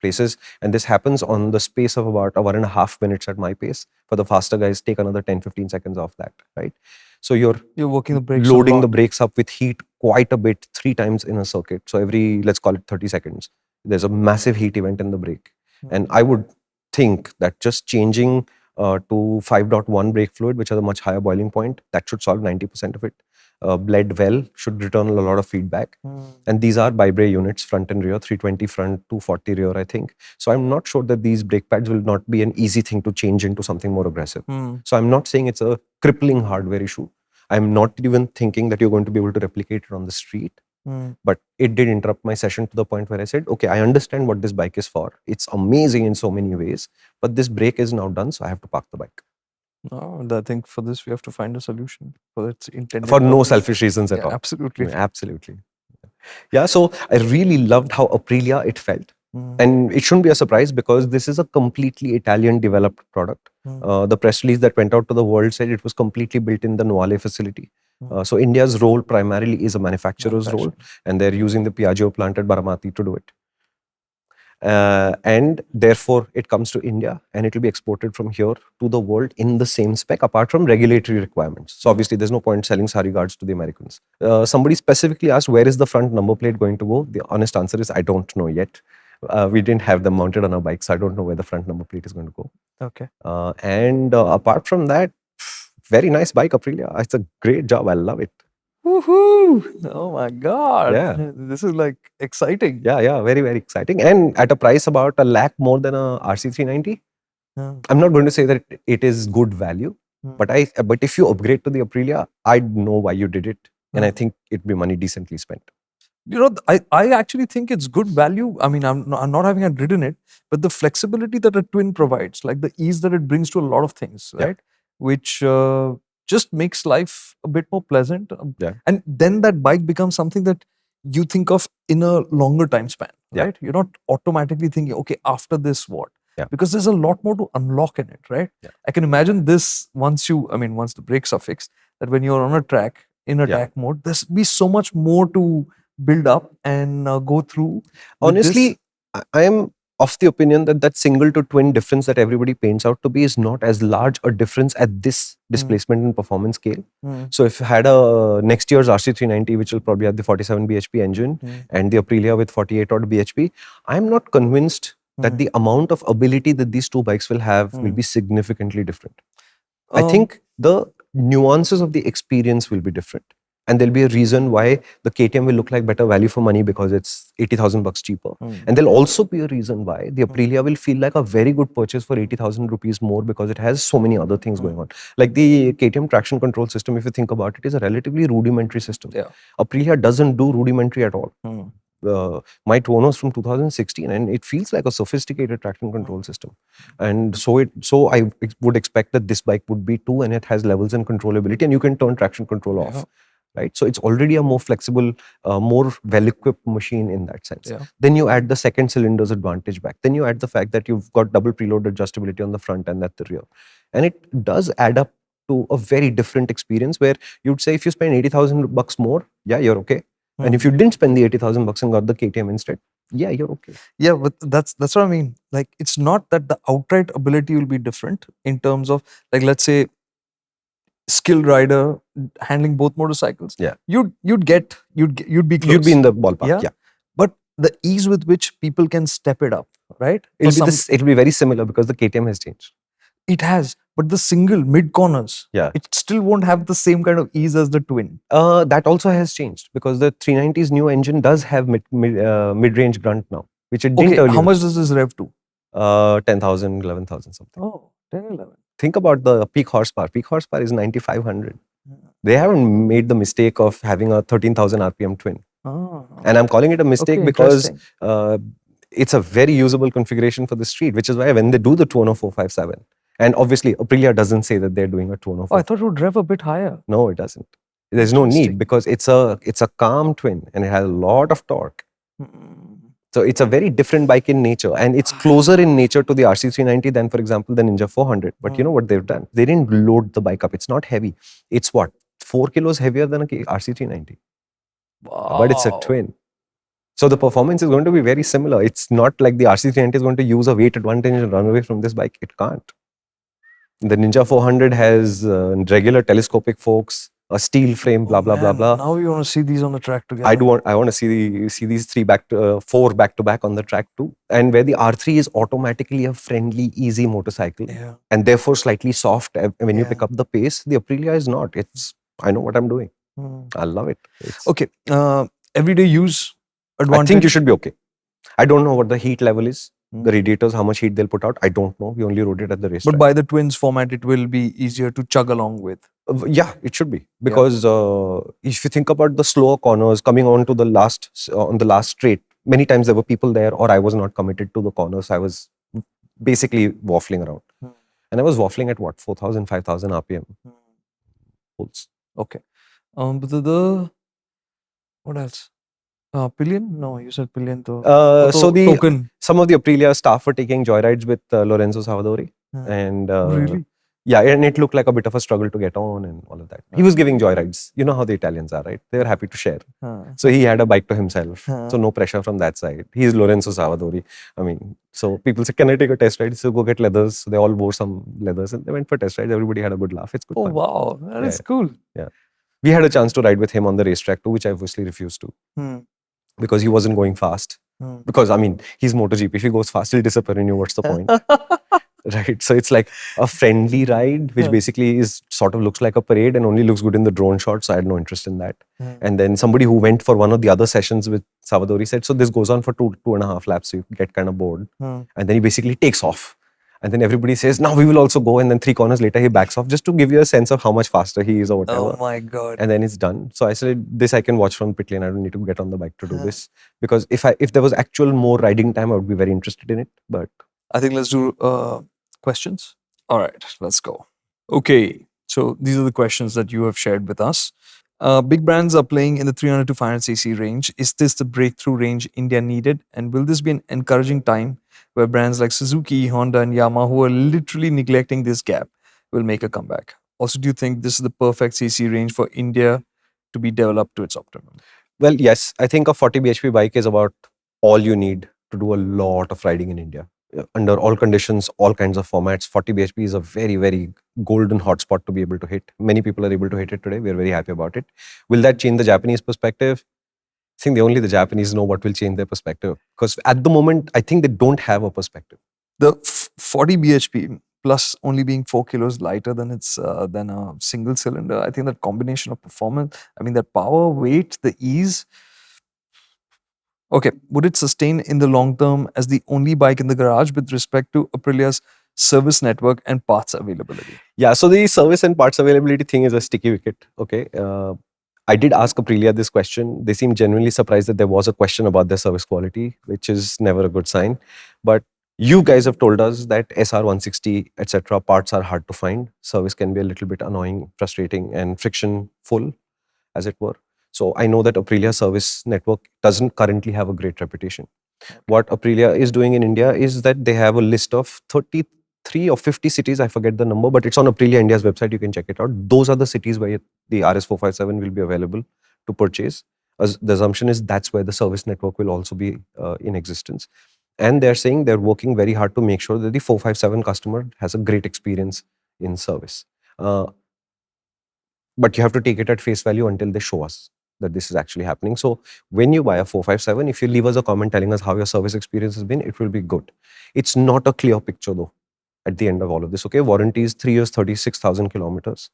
places, and this happens on the space of about 1.5 minutes at my pace. For the faster guys, take another 10-15 seconds off that, right? So you're
working the brakes,
loading the brakes up with heat quite a bit, 3 times in a circuit. So every, let's call it 30 seconds, there's a massive heat event in the brake. And I would think that just changing to 5.1 brake fluid, which has a much higher boiling point, that should solve 90% of it. Bled well, should return a lot of feedback. And these are bi-bray units, front and rear, 320 front, 240 rear, I think. So I'm not sure that these brake pads will not be an easy thing to change into something more aggressive. So I'm not saying it's a crippling hardware issue. I'm not even thinking that you're going to be able to replicate it on the street. But it did interrupt my session to the point where I said, okay, I understand what this bike is for. It's amazing in so many ways, but this brake is now done, so I have to park the bike.
No, I think for this, we have to find a solution for its intended
For no
purpose.
selfish reasons at all.
Absolutely.
Absolutely. Yeah, so I really loved how Aprilia it felt. And it shouldn't be a surprise, because this is a completely Italian developed product. The press release that went out to the world said it was completely built in the Noale facility. So India's role primarily is a manufacturer's role, and they're using the Piaggio plant at Baramati to do it. And therefore, it comes to India, and it will be exported from here to the world in the same spec, apart from regulatory requirements. So obviously, there's no point selling sari guards to the Americans. Somebody specifically asked, where is the front number plate going to go? The honest answer is, I don't know yet. We didn't have them mounted on our bike, so I don't know where the front number plate is going to go.
Okay.
And apart from that, very nice bike, Aprilia. It's a great job. I love it.
Woohoo! Oh my God.
Yeah.
This is like exciting.
Yeah, very, very exciting. And at a price about 1 lakh more than a RC390. I'm not going to say that it is good value, but if you upgrade to the Aprilia, I know why you did it. And I think it'd be money decently spent.
You know, I actually think it's good value. I mean, I'm not having ridden it, but the flexibility that a twin provides, like the ease that it brings to a lot of things, right? Which just makes life a bit more pleasant. And then that bike becomes something that you think of in a longer time span, right? You're not automatically thinking, okay, after this, what? Because there's a lot more to unlock in it, right? I can imagine this once the brakes are fixed, that when you're on a track, in attack mode, there's be so much more to build up and go through.
Honestly, I am of the opinion that single to twin difference that everybody paints out to be is not as large a difference at this displacement and performance scale. So if you had a next year's RC390, which will probably have the 47 bhp engine, and the Aprilia with 48 odd bhp, I'm not convinced that the amount of ability that these two bikes will have will be significantly different. I think the nuances of the experience will be different. And there'll be a reason why the KTM will look like better value for money because it's 80,000 bucks cheaper. And there'll also be a reason why the Aprilia will feel like a very good purchase for 80,000 rupees more because it has so many other things going on. Like the KTM traction control system, if you think about it, is a relatively rudimentary system. Aprilia doesn't do rudimentary at all. My Tuono is from 2016 and it feels like a sophisticated traction control system. And so I would expect that this bike would be too, and it has levels and controllability, and you can turn traction control off. Right, so it's already a more flexible, more well-equipped machine in that sense. Then you add the second cylinder's advantage back. Then you add the fact that you've got double preload adjustability on the front and at the rear, and it does add up to a very different experience where you'd say if you spend 80,000 bucks more, yeah, you're okay. And if you didn't spend the 80,000 bucks and got the KTM instead, yeah, you're okay.
Yeah, but that's what I mean. Like, it's not that the outright ability will be different in terms of, like, let's say, skilled rider handling both motorcycles.
Yeah,
you'd be close.
You'd be in the ballpark. Yeah.
But the ease with which people can step it up, right?
It'll be very similar because the KTM has changed.
It has, but the single mid corners, it still won't have the same kind of ease as the twin.
That also has changed because the 390's new engine does have mid-range grunt now, which it didn't earlier.
How much does this rev to?
10,000, 11,000 something.
Oh, 10, 11.
Think about the peak horsepower. Peak horsepower is 9,500. They haven't made the mistake of having a 13,000 RPM twin. And I'm calling it a mistake because it's a very usable configuration for the street, which is why when they do the Tuono 457, and obviously Aprilia doesn't say that they're doing a Tuono 457.
I thought it would rev a bit higher.
No, it doesn't. There's no need because it's a calm twin and it has a lot of torque. So it's a very different bike in nature, and it's closer in nature to the RC390 than, for example, the Ninja 400. But you know what they've done? They didn't load the bike up. It's not heavy. It's what? 4 kilos heavier than a RC390.
Wow.
But it's a twin. So the performance is going to be very similar. It's not like the RC390 is going to use a weight advantage and run away from this bike. It can't. The Ninja 400 has regular telescopic forks, a steel frame, blah, blah, blah, blah.
Now you want to see these on the track together.
I want to see these four back to back on the track too. And where the R3 is automatically a friendly, easy motorcycle and therefore slightly soft when you pick up the pace, the Aprilia is not. I know what I'm doing. I love it.
Okay. Everyday use advantage.
I think you should be okay. I don't know what the heat level is. The radiators, how much heat they'll put out, I don't know. We only rode it at the racetrack.
But by the twins format, it will be easier to chug along with.
Yeah, it should be. Because if you think about the slower corners coming on to the last straight, many times there were people there or I was not committed to the corners. I was basically waffling around. And I was waffling at what? 4,000, 5,000 RPM. Pulse.
Okay. But what else? Pillion? No, you said pillion. Token.
Some of the Aprilia staff were taking joyrides with Lorenzo Salvadori. And
really?
Yeah, and it looked like a bit of a struggle to get on and all of that. He was giving joyrides. You know how the Italians are, right? They were happy to share. So he had a bike to himself. So no pressure from that side. He is Lorenzo Salvadori. I mean, so people said, can I take a test ride? So go get leathers. So they all wore some leathers and they went for test rides. Everybody had a good laugh. It's good fun.
Wow. That is cool.
Yeah. We had a chance to ride with him on the racetrack too, which I obviously refused to. Because he wasn't going fast. Because, I mean, he's MotoGP. If he goes fast, he'll disappear in you. What's the point? Right? So it's like a friendly ride, which basically looks like a parade and only looks good in the drone shot. So I had no interest in that. And then somebody who went for one of the other sessions with Salvadori said, so this goes on for 2.5 laps. So you get kind of bored. And then he basically takes off. And then everybody says, now we will also go. And then 3 corners later, he backs off just to give you a sense of how much faster he is or whatever.
Oh my God.
And then it's done. So I said, this I can watch from pit lane. I don't need to get on the bike to do this. Because if there was actual more riding time, I would be very interested in it. But
I think let's do questions. All right, let's go. Okay. So these are the questions that you have shared with us. Big brands are playing in the 300 to 500cc range. Is this the breakthrough range India needed? And will this be an encouraging time where brands like Suzuki, Honda and Yamaha, who are literally neglecting this gap, will make a comeback? Also, do you think this is the perfect CC range for India to be developed to its optimum?
Well, yes. I think a 40 bhp bike is about all you need to do a lot of riding in India. Under all conditions, all kinds of formats, 40 bhp is a very, very golden hotspot to be able to hit. Many people are able to hit it today. We are very happy about it. Will that change the Japanese perspective? think only the Japanese know what will change their perspective. Because at the moment, I think they don't have a perspective.
The 40 bhp plus only being 4 kilos lighter than than a single cylinder. I think that combination of performance, I mean that power, weight, the ease. Okay, would it sustain in the long term as the only bike in the garage with respect to Aprilia's service network and parts availability?
Yeah, so the service and parts availability thing is a sticky wicket. Okay. I did ask Aprilia this question. They seemed genuinely surprised that there was a question about their service quality, which is never a good sign. But you guys have told us that SR160, etc., parts are hard to find. Service can be a little bit annoying, frustrating, and friction full, as it were. So I know that Aprilia service network doesn't currently have a great reputation. What Aprilia is doing in India is that they have a list of 33 or 50 cities, I forget the number, but it's on Aprilia India's website, you can check it out. Those are the cities where the RS457 will be available to purchase. As the assumption is that's where the service network will also be in existence. And they're saying they're working very hard to make sure that the 457 customer has a great experience in service. But you have to take it at face value until they show us that this is actually happening. So when you buy a 457, if you leave us a comment telling us how your service experience has been, it will be good. It's not a clear picture though at the end of all of this. Okay, warranty is 3 years, 36,000 kilometers,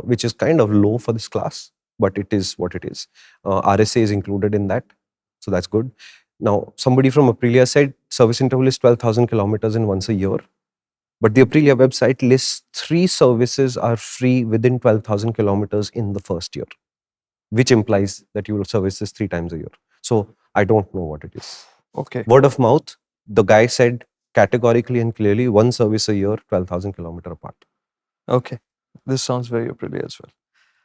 which is kind of low for this class, but it is what it is. RSA is included in that, so that's good. Now, somebody from Aprilia said service interval is 12,000 kilometers and once a year. But the Aprilia website lists 3 services are free within 12,000 kilometers in the first year, which implies that you will service this 3 times a year. So I don't know what it is.
Okay.
Word of mouth, the guy said categorically and clearly 1 service a year, 12,000 kilometer apart.
Okay. This sounds very Aprilia as well.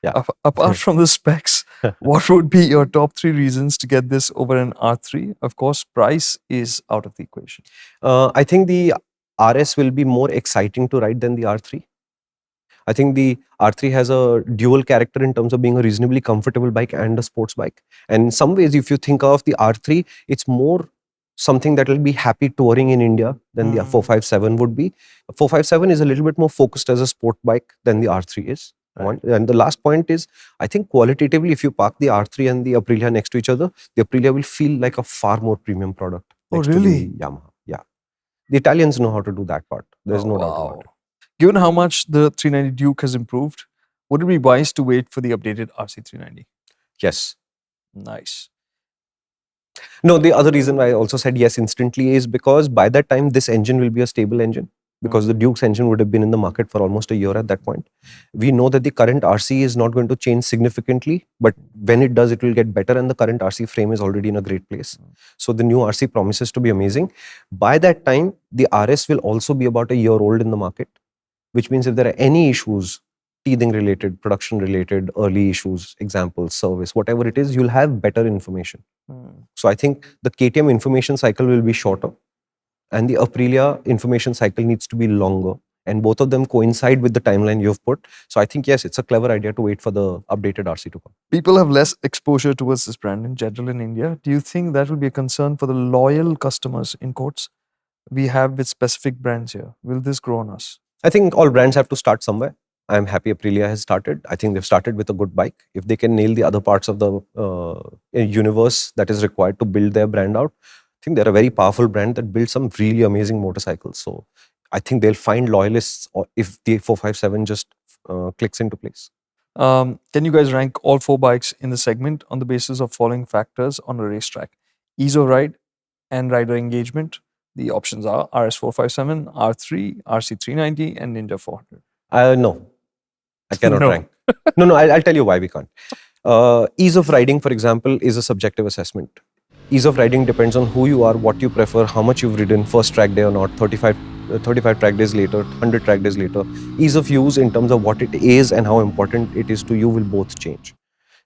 Yeah.
Apart from the specs, what would be your top 3 reasons to get this over an R3? Of course, price is out of the equation.
I think the RS will be more exciting to ride than the R3. I think the R3 has a dual character in terms of being a reasonably comfortable bike and a sports bike. And in some ways, if you think of the R3, it's more something that will be happy touring in India than the 457 would be. 457 is a little bit more focused as a sport bike than the R3 is.
Right.
And the last point is, I think qualitatively, if you park the R3 and the Aprilia next to each other, the Aprilia will feel like a far more premium product next to the Yamaha. Yeah. The Italians know how to do that part. There's no doubt about it.
Given how much the 390 Duke has improved, would it be wise to wait for the updated RC390?
Yes.
Nice.
No, the other reason why I also said yes instantly is because by that time, this engine will be a stable engine, because the Duke's engine would have been in the market for almost a year at that point. We know that the current RC is not going to change significantly, but when it does, it will get better, and the current RC frame is already in a great place. So the new RC promises to be amazing. By that time, the RS will also be about a year old in the market, which means if there are any issues, teething related, production related, early issues, examples, service, whatever it is, you'll have better information. So I think the KTM information cycle will be shorter and the Aprilia information cycle needs to be longer. And both of them coincide with the timeline you've put. So I think, yes, it's a clever idea to wait for the updated RC to come.
People have less exposure towards this brand in general in India. Do you think that will be a concern for the loyal customers, in quotes, we have with specific brands here? Will this grow on us?
I think all brands have to start somewhere. I'm happy Aprilia has started. I think they've started with a good bike. If they can nail the other parts of the universe that is required to build their brand out, I think they're a very powerful brand that builds some really amazing motorcycles. So I think they'll find loyalists if the 457 just clicks into place.
Can you guys rank all 4 bikes in the segment on the basis of following factors on a racetrack? Ease of ride and rider engagement. The options are RS457, R3, RC390, and Ninja 400.
No, I cannot rank. No, I'll tell you why we can't. Ease of riding, for example, is a subjective assessment. Ease of riding depends on who you are, what you prefer, how much you've ridden, first track day or not, 35 track days later, 100 track days later. Ease of use in terms of what it is and how important it is to you will both change.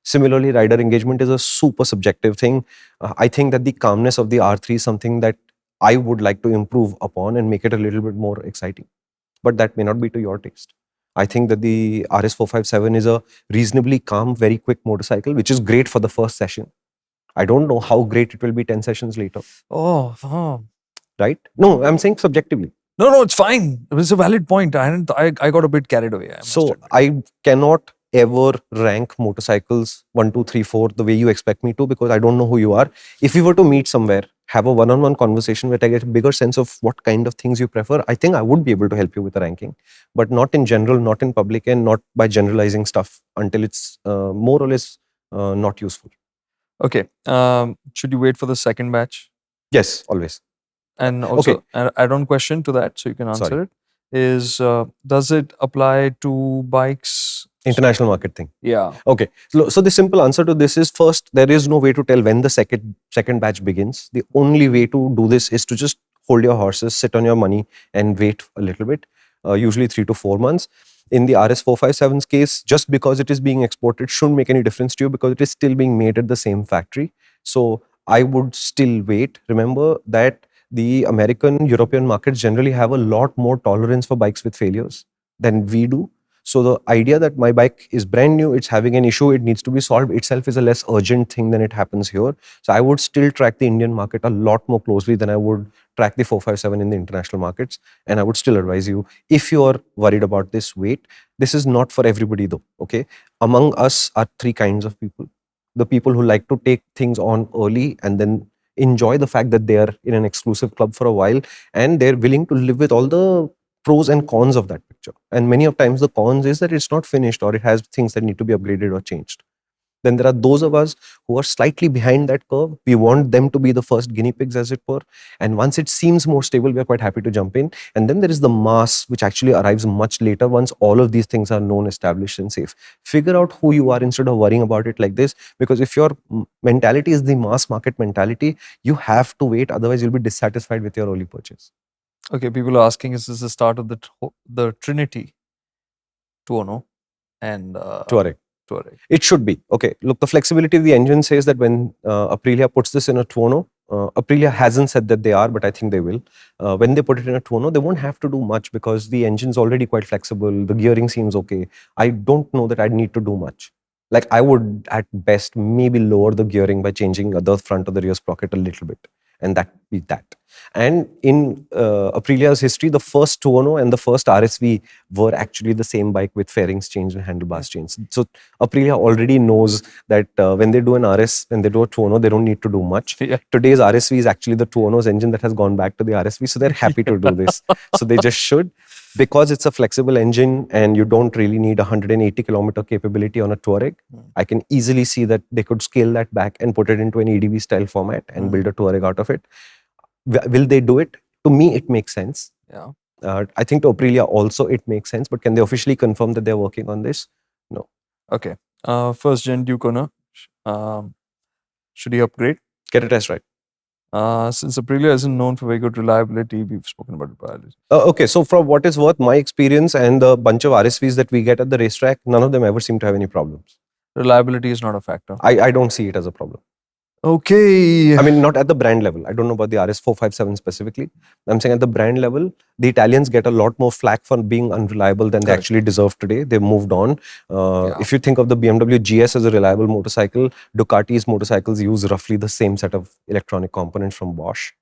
Similarly, rider engagement is a super subjective thing. I think that the calmness of the R3 is something that I would like to improve upon and make it a little bit more exciting. But that may not be to your taste. I think that the RS457 is a reasonably calm, very quick motorcycle, which is great for the first session. I don't know how great it will be 10 sessions later. Right? No, I'm saying subjectively.
No, it's fine. It was a valid point. I got a bit carried away.
So I cannot ever rank motorcycles 1, 2, 3, 4 the way you expect me to, because I don't know who you are. If we were to meet somewhere, have a one-on-one conversation where I get a bigger sense of what kind of things you prefer, I think I would be able to help you with a ranking, but not in general, not in public, and not by generalizing stuff until it's more or less not useful.
Okay. Should you wait for the second batch?
Yes, always.
And
Okay,
also, an add-on question to that, so you can answer
sorry.
it, is does it apply to bikes?
International market thing.
Yeah.
Okay, so the simple answer to this is, first, there is no way to tell when the second batch begins. The only way to do this is to just hold your horses, sit on your money, and wait a little bit, usually 3 to 4 months. In the RS457's case, just because it is being exported shouldn't make any difference to you, because it is still being made at the same factory. So I would still wait. Remember that the American, European markets generally have a lot more tolerance for bikes with failures than we do. So the idea that my bike is brand new, it's having an issue, it needs to be solved itself is a less urgent thing than it happens here. So I would still track the Indian market a lot more closely than I would track the 457 in the international markets. And I would still advise you, if you're worried about this, wait. This is not for everybody though, okay? Among us are three kinds of people. The people who like to take things on early and then enjoy the fact that they are in an exclusive club for a while, and they're willing to live with all the pros and cons of that picture. And many of times the cons is that it's not finished, or it has things that need to be upgraded or changed. Then there are those of us who are slightly behind that curve. We want them to be the first guinea pigs, as it were. And once it seems more stable, we are quite happy to jump in. And then there is the mass, which actually arrives much later once all of these things are known, established, and safe. Figure out who you are instead of worrying about it like this. Because if your mentality is the mass market mentality, you have to wait. Otherwise, you'll be dissatisfied with your early purchase.
Okay. People are asking, is this the start of the Trinity Tuono and
Tuareg.
Tuareg?
It should be. Okay, look, the flexibility of the engine says that when Aprilia puts this in a Tuono, Aprilia hasn't said that they are, but I think they will. When they put it in a Tuono, they won't have to do much because the engine's already quite flexible. The gearing seems okay. I don't know that I'd need to do much. Like, I would, at best, maybe lower the gearing by changing the front or the rear sprocket a little bit. And that be that. And in Aprilia's history, the first Tuono and the first RSV were actually the same bike with fairings changed and handlebars changed. So Aprilia already knows that when they do an RS, when they do a Tuono, they don't need to do much.
Yeah.
Today's RSV is actually the Tuono's engine that has gone back to the RSV. So they're happy to do this. So they just should. Because it's a flexible engine and you don't really need 180 kilometer capability on a Touareg, I can easily see that they could scale that back and put it into an EDV style format and build a Touareg out of it. Will they do it? To me, it makes sense.
Yeah.
I think to Aprilia also it makes sense, but can they officially confirm that they're working on this? No.
Okay. First gen Duke owner. Should he upgrade?
Get a test right.
Since Aprilia isn't known for very good reliability, we've spoken about it prior.
Okay, so from what is worth, my experience and the bunch of RSVs that we get at the racetrack, none of them ever seem to have any problems.
Reliability is not a factor.
I don't see it as a problem.
Okay.
I mean, not at the brand level. I don't know about the RS457 specifically. I'm saying at the brand level, the Italians get a lot more flack for being unreliable than they
Correct.
actually deserve today. They've moved on.
Yeah.
If you think of the BMW GS as a reliable motorcycle, Ducati's motorcycles use roughly the same set of electronic components from Bosch.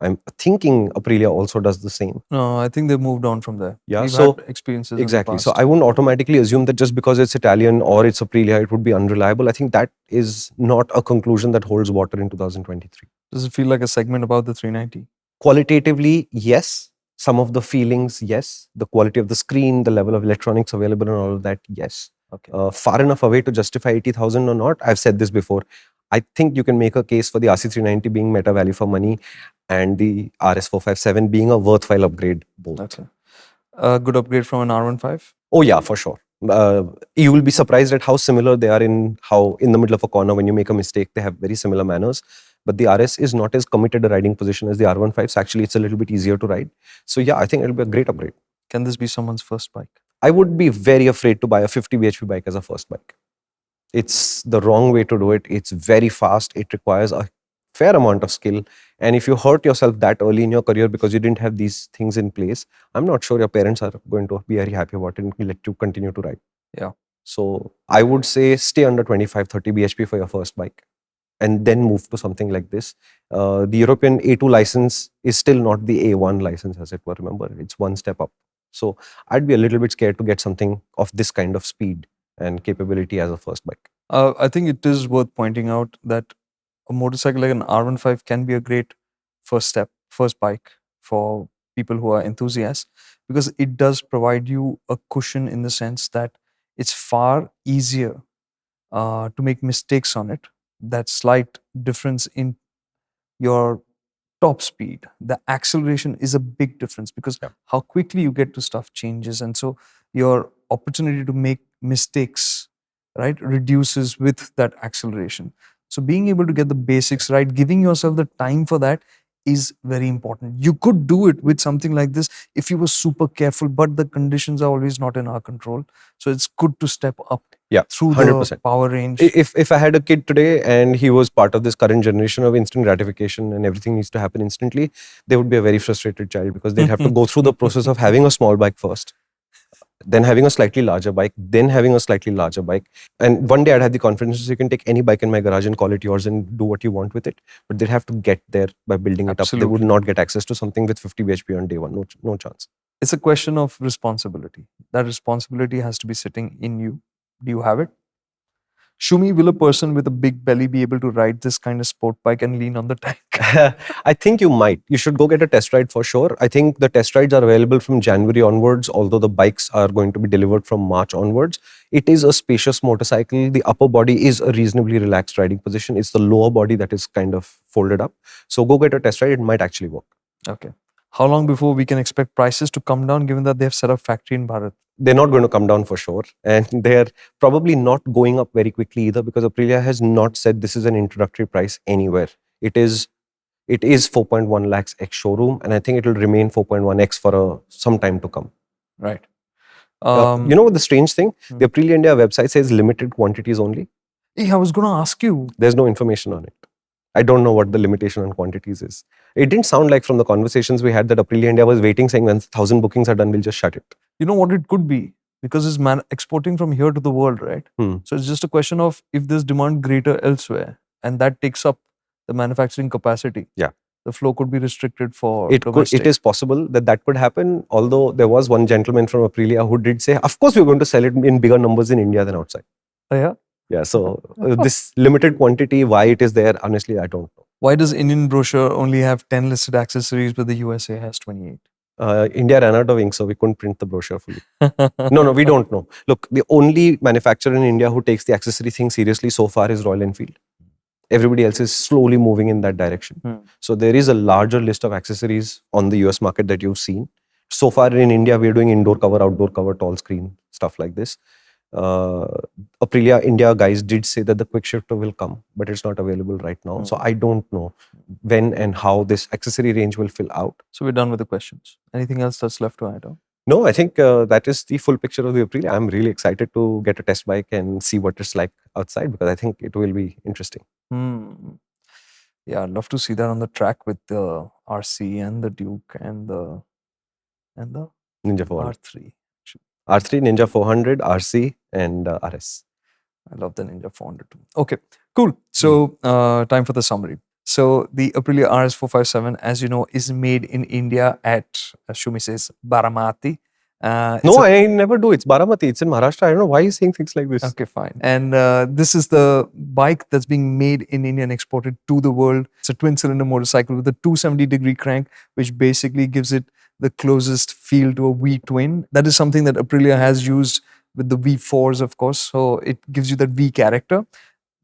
I'm thinking Aprilia also does the same.
No, I think they've moved on from there.
Yeah,
We've
so
had experiences
exactly.
in the
So
past.
I wouldn't automatically assume that just because it's Italian or it's Aprilia, it would be unreliable. I think that is not a conclusion that holds water in 2023.
Does it feel like a segment about the 390?
Qualitatively, yes. Some of the feelings, yes. The quality of the screen, the level of electronics available and all of that, yes.
Okay.
Far enough away to justify 80,000 or not, I've said this before. I think you can make a case for the RC390 being meta value for money and the RS457 being a worthwhile upgrade both.
Okay. A good upgrade from an R15?
Oh yeah, for sure. You will be surprised at how similar they are in how in the middle of a corner when you make a mistake, they have very similar manners. But the RS is not as committed a riding position as the R15. So actually, it's a little bit easier to ride. So yeah, I think it'll be a great upgrade.
Can this be someone's first bike?
I would be very afraid to buy a 50 bhp bike as a first bike. It's the wrong way to do it. It's very fast. It requires a fair amount of skill. And if you hurt yourself that early in your career because you didn't have these things in place, I'm not sure your parents are going to be very happy about it and let you continue to ride.
Yeah.
So I would say stay under 25, 30 bhp for your first bike and then move to something like this. The European A2 license is still not the A1 license, as it were. Remember, it's one step up. So I'd be a little bit scared to get something of this kind of speed and capability as a first bike.
I think it is worth pointing out that a motorcycle like an R15 can be a great first bike for people who are enthusiasts, because it does provide you a cushion in the sense that it's far easier to make mistakes on it. That slight difference in your top speed, the acceleration is a big difference, because
Yeah.
how quickly you get to stuff changes, and so your opportunity to make mistakes, right, reduces with that acceleration. So being able to get the basics right, giving yourself the time for that, is very important. You could do it with something like this if you were super careful, but the conditions are always not in our control. So it's good to step up
Yeah,
through the
100%.
power range.
If I had a kid today and he was part of this current generation of instant gratification and everything needs to happen instantly, they would be a very frustrated child, because they'd have to go through the process of having a small bike first, then having a slightly larger bike, then having a slightly larger bike. And one day I'd have the confidence, you can take any bike in my garage and call it yours and do what you want with it. But they'd have to get there by building it up. They would
Absolutely.
not get access to something with 50 bhp on day one. No chance.
It's a question of responsibility. That responsibility has to be sitting in you. Do you have it? Shumi, will a person with a big belly be able to ride this kind of sport bike and lean on the tank?
I think you might. You should go get a test ride for sure. I think the test rides are available from January onwards, although the bikes are going to be delivered from March onwards. It is a spacious motorcycle. The upper body is a reasonably relaxed riding position. It's the lower body that is kind of folded up. So go get a test ride. It might actually work.
Okay. How long before we can expect prices to come down, given that they have set up factory in Bharat?
They're not going to come down for sure. And they're probably not going up very quickly either, because Aprilia has not said this is an introductory price anywhere. It is 4.1 lakhs ex showroom, and I think it will remain 4.1x for some time to come.
Right.
You know what the strange thing?
Hmm.
The Aprilia India website says limited quantities only.
I was going to ask you.
There's no information on it. I don't know what the limitation on quantities is. It didn't sound like from the conversations we had that Aprilia India was waiting, saying when 1,000 bookings are done, we'll just shut it.
You know what it could be? Because it's exporting from here to the world, right? So it's just a question of if there's demand greater elsewhere, and that takes up the manufacturing capacity.
Yeah.
The flow could be restricted for
It
domestic.
is possible that could happen. Although there was one gentleman from Aprilia who did say, of course, we're going to sell it in bigger numbers in India than outside.
Oh, yeah?
Yeah. So this limited quantity, why it is there, honestly, I don't know.
Why does Indian brochure only have 10 listed accessories, but the USA has 28?
India ran out of ink, so we couldn't print the brochure fully. No, we don't know. Look, the only manufacturer in India who takes the accessory thing seriously so far is Royal Enfield. Everybody else is slowly moving in that direction. So there is a larger list of accessories on the US market that you've seen. So far in India, we're doing indoor cover, outdoor cover, tall screen, stuff like this. Aprilia India guys did say that the quick shifter will come, but it's not available right now. So I don't know when and how this accessory range will fill out.
So we're done with the questions. Anything else that's left to add on?
No, I think that is the full picture of the Aprilia. I'm really excited to get a test bike and see what it's like outside, because I think it will be interesting.
Yeah, I'd love to see that on the track with the RC and the Duke and the
Ninja 400.
R3.
R3, Ninja 400, RC, and RS.
I love the Ninja 400 too. Okay, cool. So time for the summary. So the Aprilia RS 457, as you know, is made in India at, as Shumi says, Baramati.
I never do. It's Baramati. It's in Maharashtra. I don't know why he's saying things like this.
Okay, fine. And this is the bike that's being made in India and exported to the world. It's a twin-cylinder motorcycle with a 270-degree crank, which basically gives it the closest feel to a V-twin. That is something that Aprilia has used with the V4s, of course. So it gives you that V character.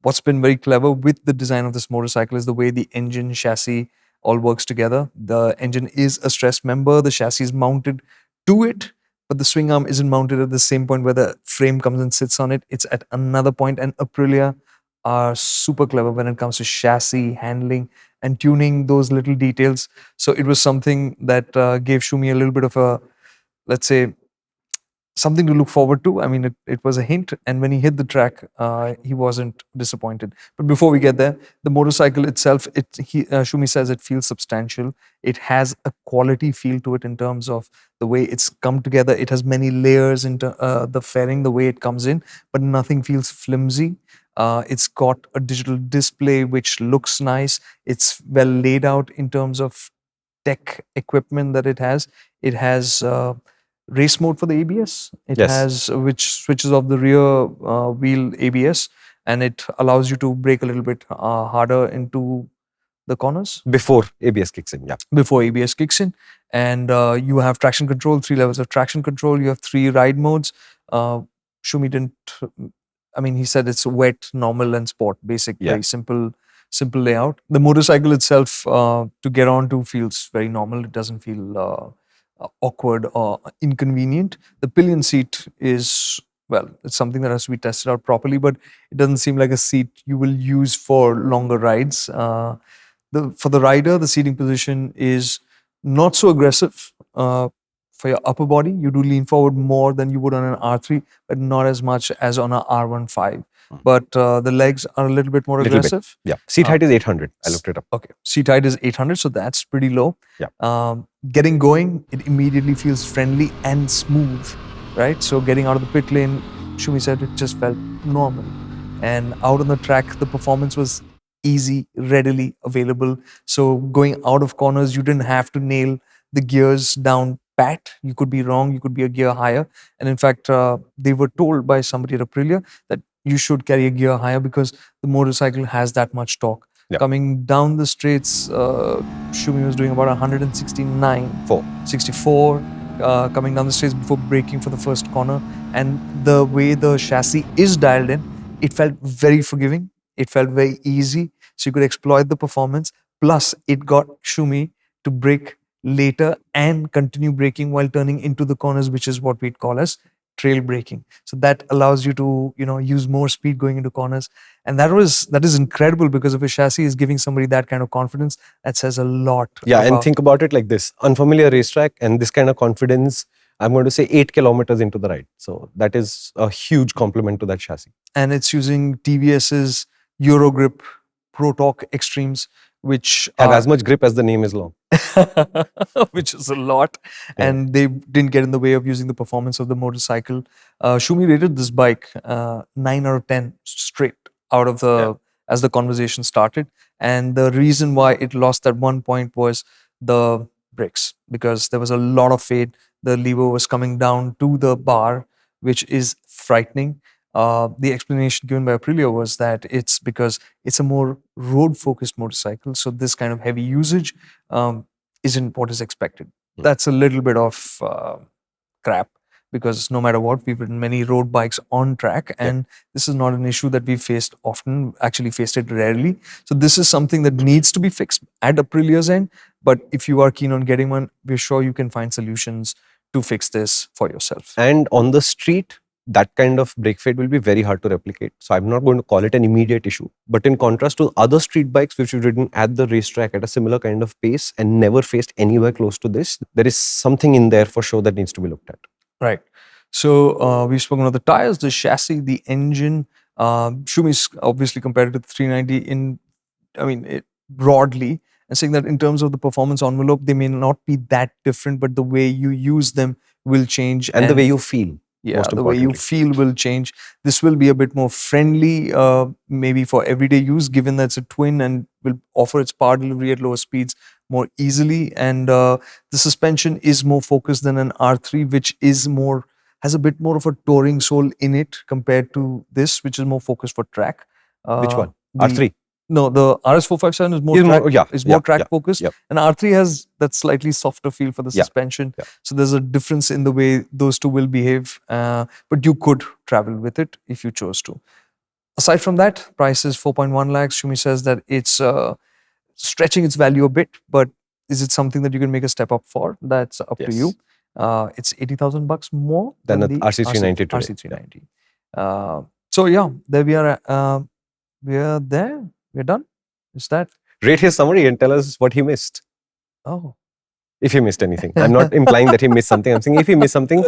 What's been very clever with the design of this motorcycle is the way the engine, chassis all works together. The engine is a stress member. The chassis is mounted to it, but the swing arm isn't mounted at the same point where the frame comes and sits on it. It's at another point, and Aprilia are super clever when it comes to chassis, handling, and tuning those little details. So it was something that gave Shumi a little bit of a, let's say, something to look forward to. I mean, it was a hint, and when he hit the track, he wasn't disappointed. But before we get there, the motorcycle itself, Shumi says it feels substantial. It has a quality feel to it in terms of the way it's come together. It has many layers into the fairing, the way it comes in, but nothing feels flimsy. It's got a digital display which looks nice. It's well laid out in terms of tech equipment that it has. It has race mode for the ABS. It
Yes.
has which switches off the rear wheel ABS, and it allows you to brake a little bit harder into the corners
Before ABS kicks in. Yeah.
before ABS kicks in. And you have traction control, 3 levels of traction control. You have 3 ride modes. Shumi didn't. I mean, he said it's wet, normal, and sport. Basic,
Yeah.
very simple layout. The motorcycle itself, to get onto, feels very normal. It doesn't feel awkward or inconvenient. The pillion seat is, well, it's something that has to be tested out properly, but it doesn't seem like a seat you will use for longer rides. For the rider, the seating position is not so aggressive. For your upper body, you do lean forward more than you would on an R3, but not as much as on a R15. But the legs are a little bit more
Little bit.
aggressive.
Yeah. Seat height is 800. I looked it up.
Okay. Seat height is 800, so that's pretty low.
Yeah.
Getting going, it immediately feels friendly and smooth, right? So getting out of the pit lane, Shumi said it just felt normal. And out on the track, the performance was easy, readily available. So going out of corners, you didn't have to nail the gears down pat. You could be wrong, you could be a gear higher. And in fact, they were told by somebody at Aprilia that you should carry a gear higher because the motorcycle has that much torque.
Yeah.
Coming down the straights, Shumi was doing about 169, 64, coming down the straights before braking for the first corner. And the way the chassis is dialed in, it felt very forgiving. It felt very easy. So you could exploit the performance. Plus, it got Shumi to brake later and continue braking while turning into the corners, which is what we'd call as trail braking. So that allows you to, use more speed going into corners. And that is incredible, because if a chassis is giving somebody that kind of confidence, that says a lot.
Yeah, and think about it like this. Unfamiliar racetrack and this kind of confidence, I'm going to say 8 kilometers into the ride. So that is a huge compliment to that chassis.
And it's using TVS's Eurogrip Pro Torque Extremes, which
Have
are
as much grip as the name is long.
which is a lot.
Yeah.
And they didn't get in the way of using the performance of the motorcycle. Shumi rated this bike 9 out of 10 straight out of as the conversation started. And the reason why it lost that 1 point was the brakes, because there was a lot of fade. The lever was coming down to the bar, which is frightening. The explanation given by Aprilia was that it's because it's a more road-focused motorcycle, so this kind of heavy usage isn't what is expected. That's a little bit of crap, because no matter what, we've ridden many road bikes on track, and this is not an issue that we've faced often, actually faced it rarely. So this is something that needs to be fixed at Aprilia's end, but if you are keen on getting one, we're sure you can find solutions to fix this for yourself.
And on the street, that kind of brake fade will be very hard to replicate. So I'm not going to call it an immediate issue. But in contrast to other street bikes which we've ridden at the racetrack at a similar kind of pace and never faced anywhere close to this, there is something in there for sure that needs to be looked at.
Right. So we've spoken of the tires, the chassis, the engine. Shumi's obviously compared it to the 390 broadly, and saying that in terms of the performance envelope, they may not be that different, but the way you use them will change.
And the way you feel.
Yeah, the way you feel will change. This will be a bit more friendly, maybe for everyday use, given that it's a twin and will offer its power delivery at lower speeds more easily. And the suspension is more focused than an R3, which has a bit more of a touring soul in it compared to this, which is more focused for track.
Which one? R3?
No, the RS457 is more track focused, and R3 has that slightly softer feel for the suspension. So there's a difference in the way those two will behave, but you could travel with it if you chose to. Aside from that, price is 4.1 lakhs. Shumi says that it's stretching its value a bit, but is it something that you can make a step up for? That's up to you. It's 80,000 bucks more
than the RC390 today.
RC390. So yeah, there we are. We are there. We're done. Is that?
Rate his summary and tell us what he missed.
Oh.
If he missed anything. I'm not implying that he missed something. I'm saying if he missed something,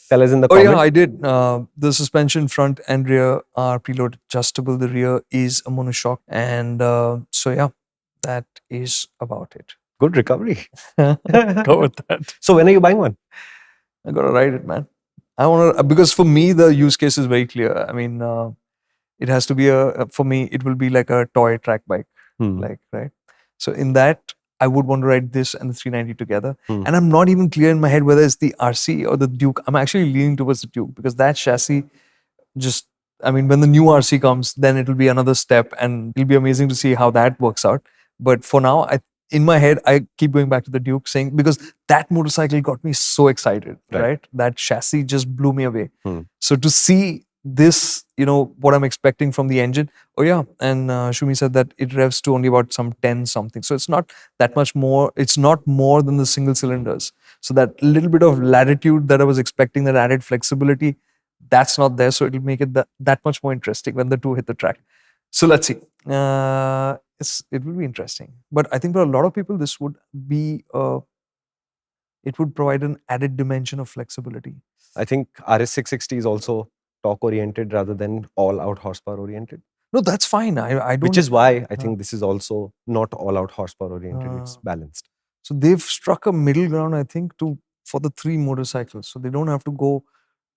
tell us in the comments.
Oh yeah, I did. The suspension front and rear are preload adjustable. The rear is a monoshock. And so yeah, that is about it.
Good recovery.
Go with that.
So when are you buying one?
I gotta ride it, man. I wanna, because for me, the use case is very clear. I mean, it has to be for me, it will be like a toy track bike, right? So in that, I would want to ride this and the 390 together.
Hmm.
And I'm not even clear in my head whether it's the RC or the Duke. I'm actually leaning towards the Duke because that chassis just, I mean, when the new RC comes, then it'll be another step and it'll be amazing to see how that works out. But for now, in my head, I keep going back to the Duke saying, because that motorcycle got me so excited, right? That chassis just blew me away. So to see this, what I'm expecting from the engine. Oh yeah, and Shumi said that it revs to only about some 10 something. So it's not that much more. It's not more than the single cylinders. So that little bit of latitude that I was expecting, that added flexibility, that's not there. So it'll make it that much more interesting when the two hit the track. So let's see. It will be interesting. But I think for a lot of people, this would be it would provide an added dimension of flexibility.
I think RS660 is also torque oriented rather than all out horsepower oriented.
No, that's fine. I don't.
Which is why I think this is also not all out horsepower oriented. It's balanced.
So they've struck a middle ground, I think, for the three motorcycles. So they don't have to go.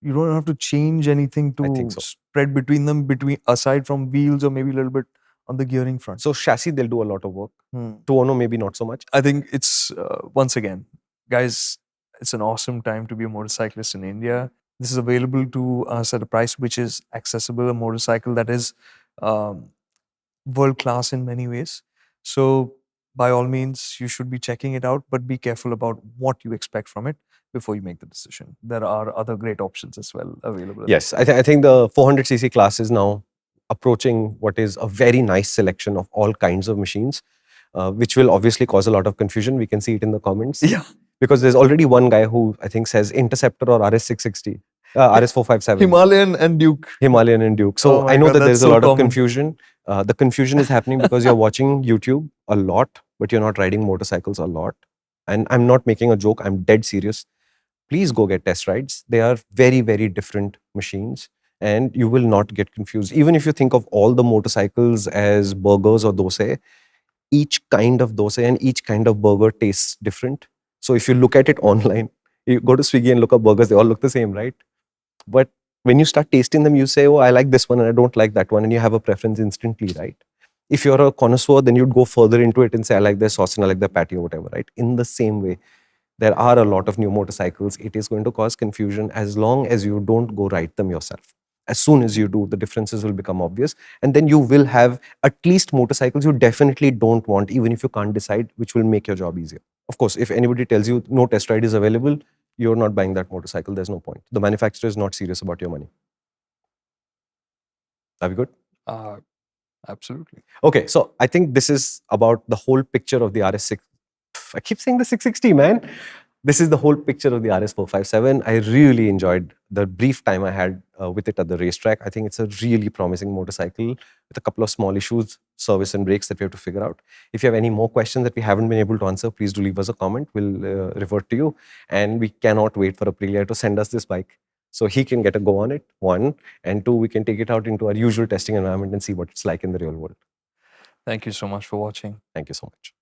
You don't have to change anything to spread between them, aside from wheels or maybe a little bit on the gearing front.
So chassis, they'll do a lot of work. Tuono, maybe not so much.
I think it's once again, guys, it's an awesome time to be a motorcyclist in India. This is available to us at a price which is accessible, a motorcycle that is world class in many ways. So by all means, you should be checking it out, but be careful about what you expect from it before you make the decision. There are other great options as well available.
Yes, I think the 400cc class is now approaching what is a very nice selection of all kinds of machines, which will obviously cause a lot of confusion. We can see it in the comments.
Yeah.
Because there's already one guy who I think says Interceptor or RS660, RS457.
Himalayan and Duke.
Himalayan and Duke. So I know that there's a lot of confusion. The confusion is happening because you're watching YouTube a lot, but you're not riding motorcycles a lot. And I'm not making a joke. I'm dead serious. Please go get test rides. They are very, very different machines and you will not get confused. Even if you think of all the motorcycles as burgers or dosa, each kind of dosa and each kind of burger tastes different. So if you look at it online, you go to Swiggy and look up burgers, they all look the same, right? But when you start tasting them, you say, oh, I like this one and I don't like that one. And you have a preference instantly, right? If you're a connoisseur, then you'd go further into it and say, I like their sauce and I like their patty or whatever, right? In the same way, there are a lot of new motorcycles. It is going to cause confusion as long as you don't go ride them yourself. As soon as you do, the differences will become obvious. And then you will have at least motorcycles you definitely don't want, even if you can't decide, which will make your job easier. Of course, if anybody tells you no test ride is available, you're not buying that motorcycle. There's no point. The manufacturer is not serious about your money. Are we good?
Absolutely.
Okay, so I think this is about the whole picture of the RS6. I keep saying the 660, man. This is the whole picture of the RS457. I really enjoyed the brief time I had with it at the racetrack. I think it's a really promising motorcycle with a couple of small issues, service and brakes that we have to figure out. If you have any more questions that we haven't been able to answer, please do leave us a comment. We'll revert to you. And we cannot wait for Aprilia to send us this bike so he can get a go on it, one. And two, we can take it out into our usual testing environment and see what it's like in the real world.
Thank you so much for watching.
Thank you so much.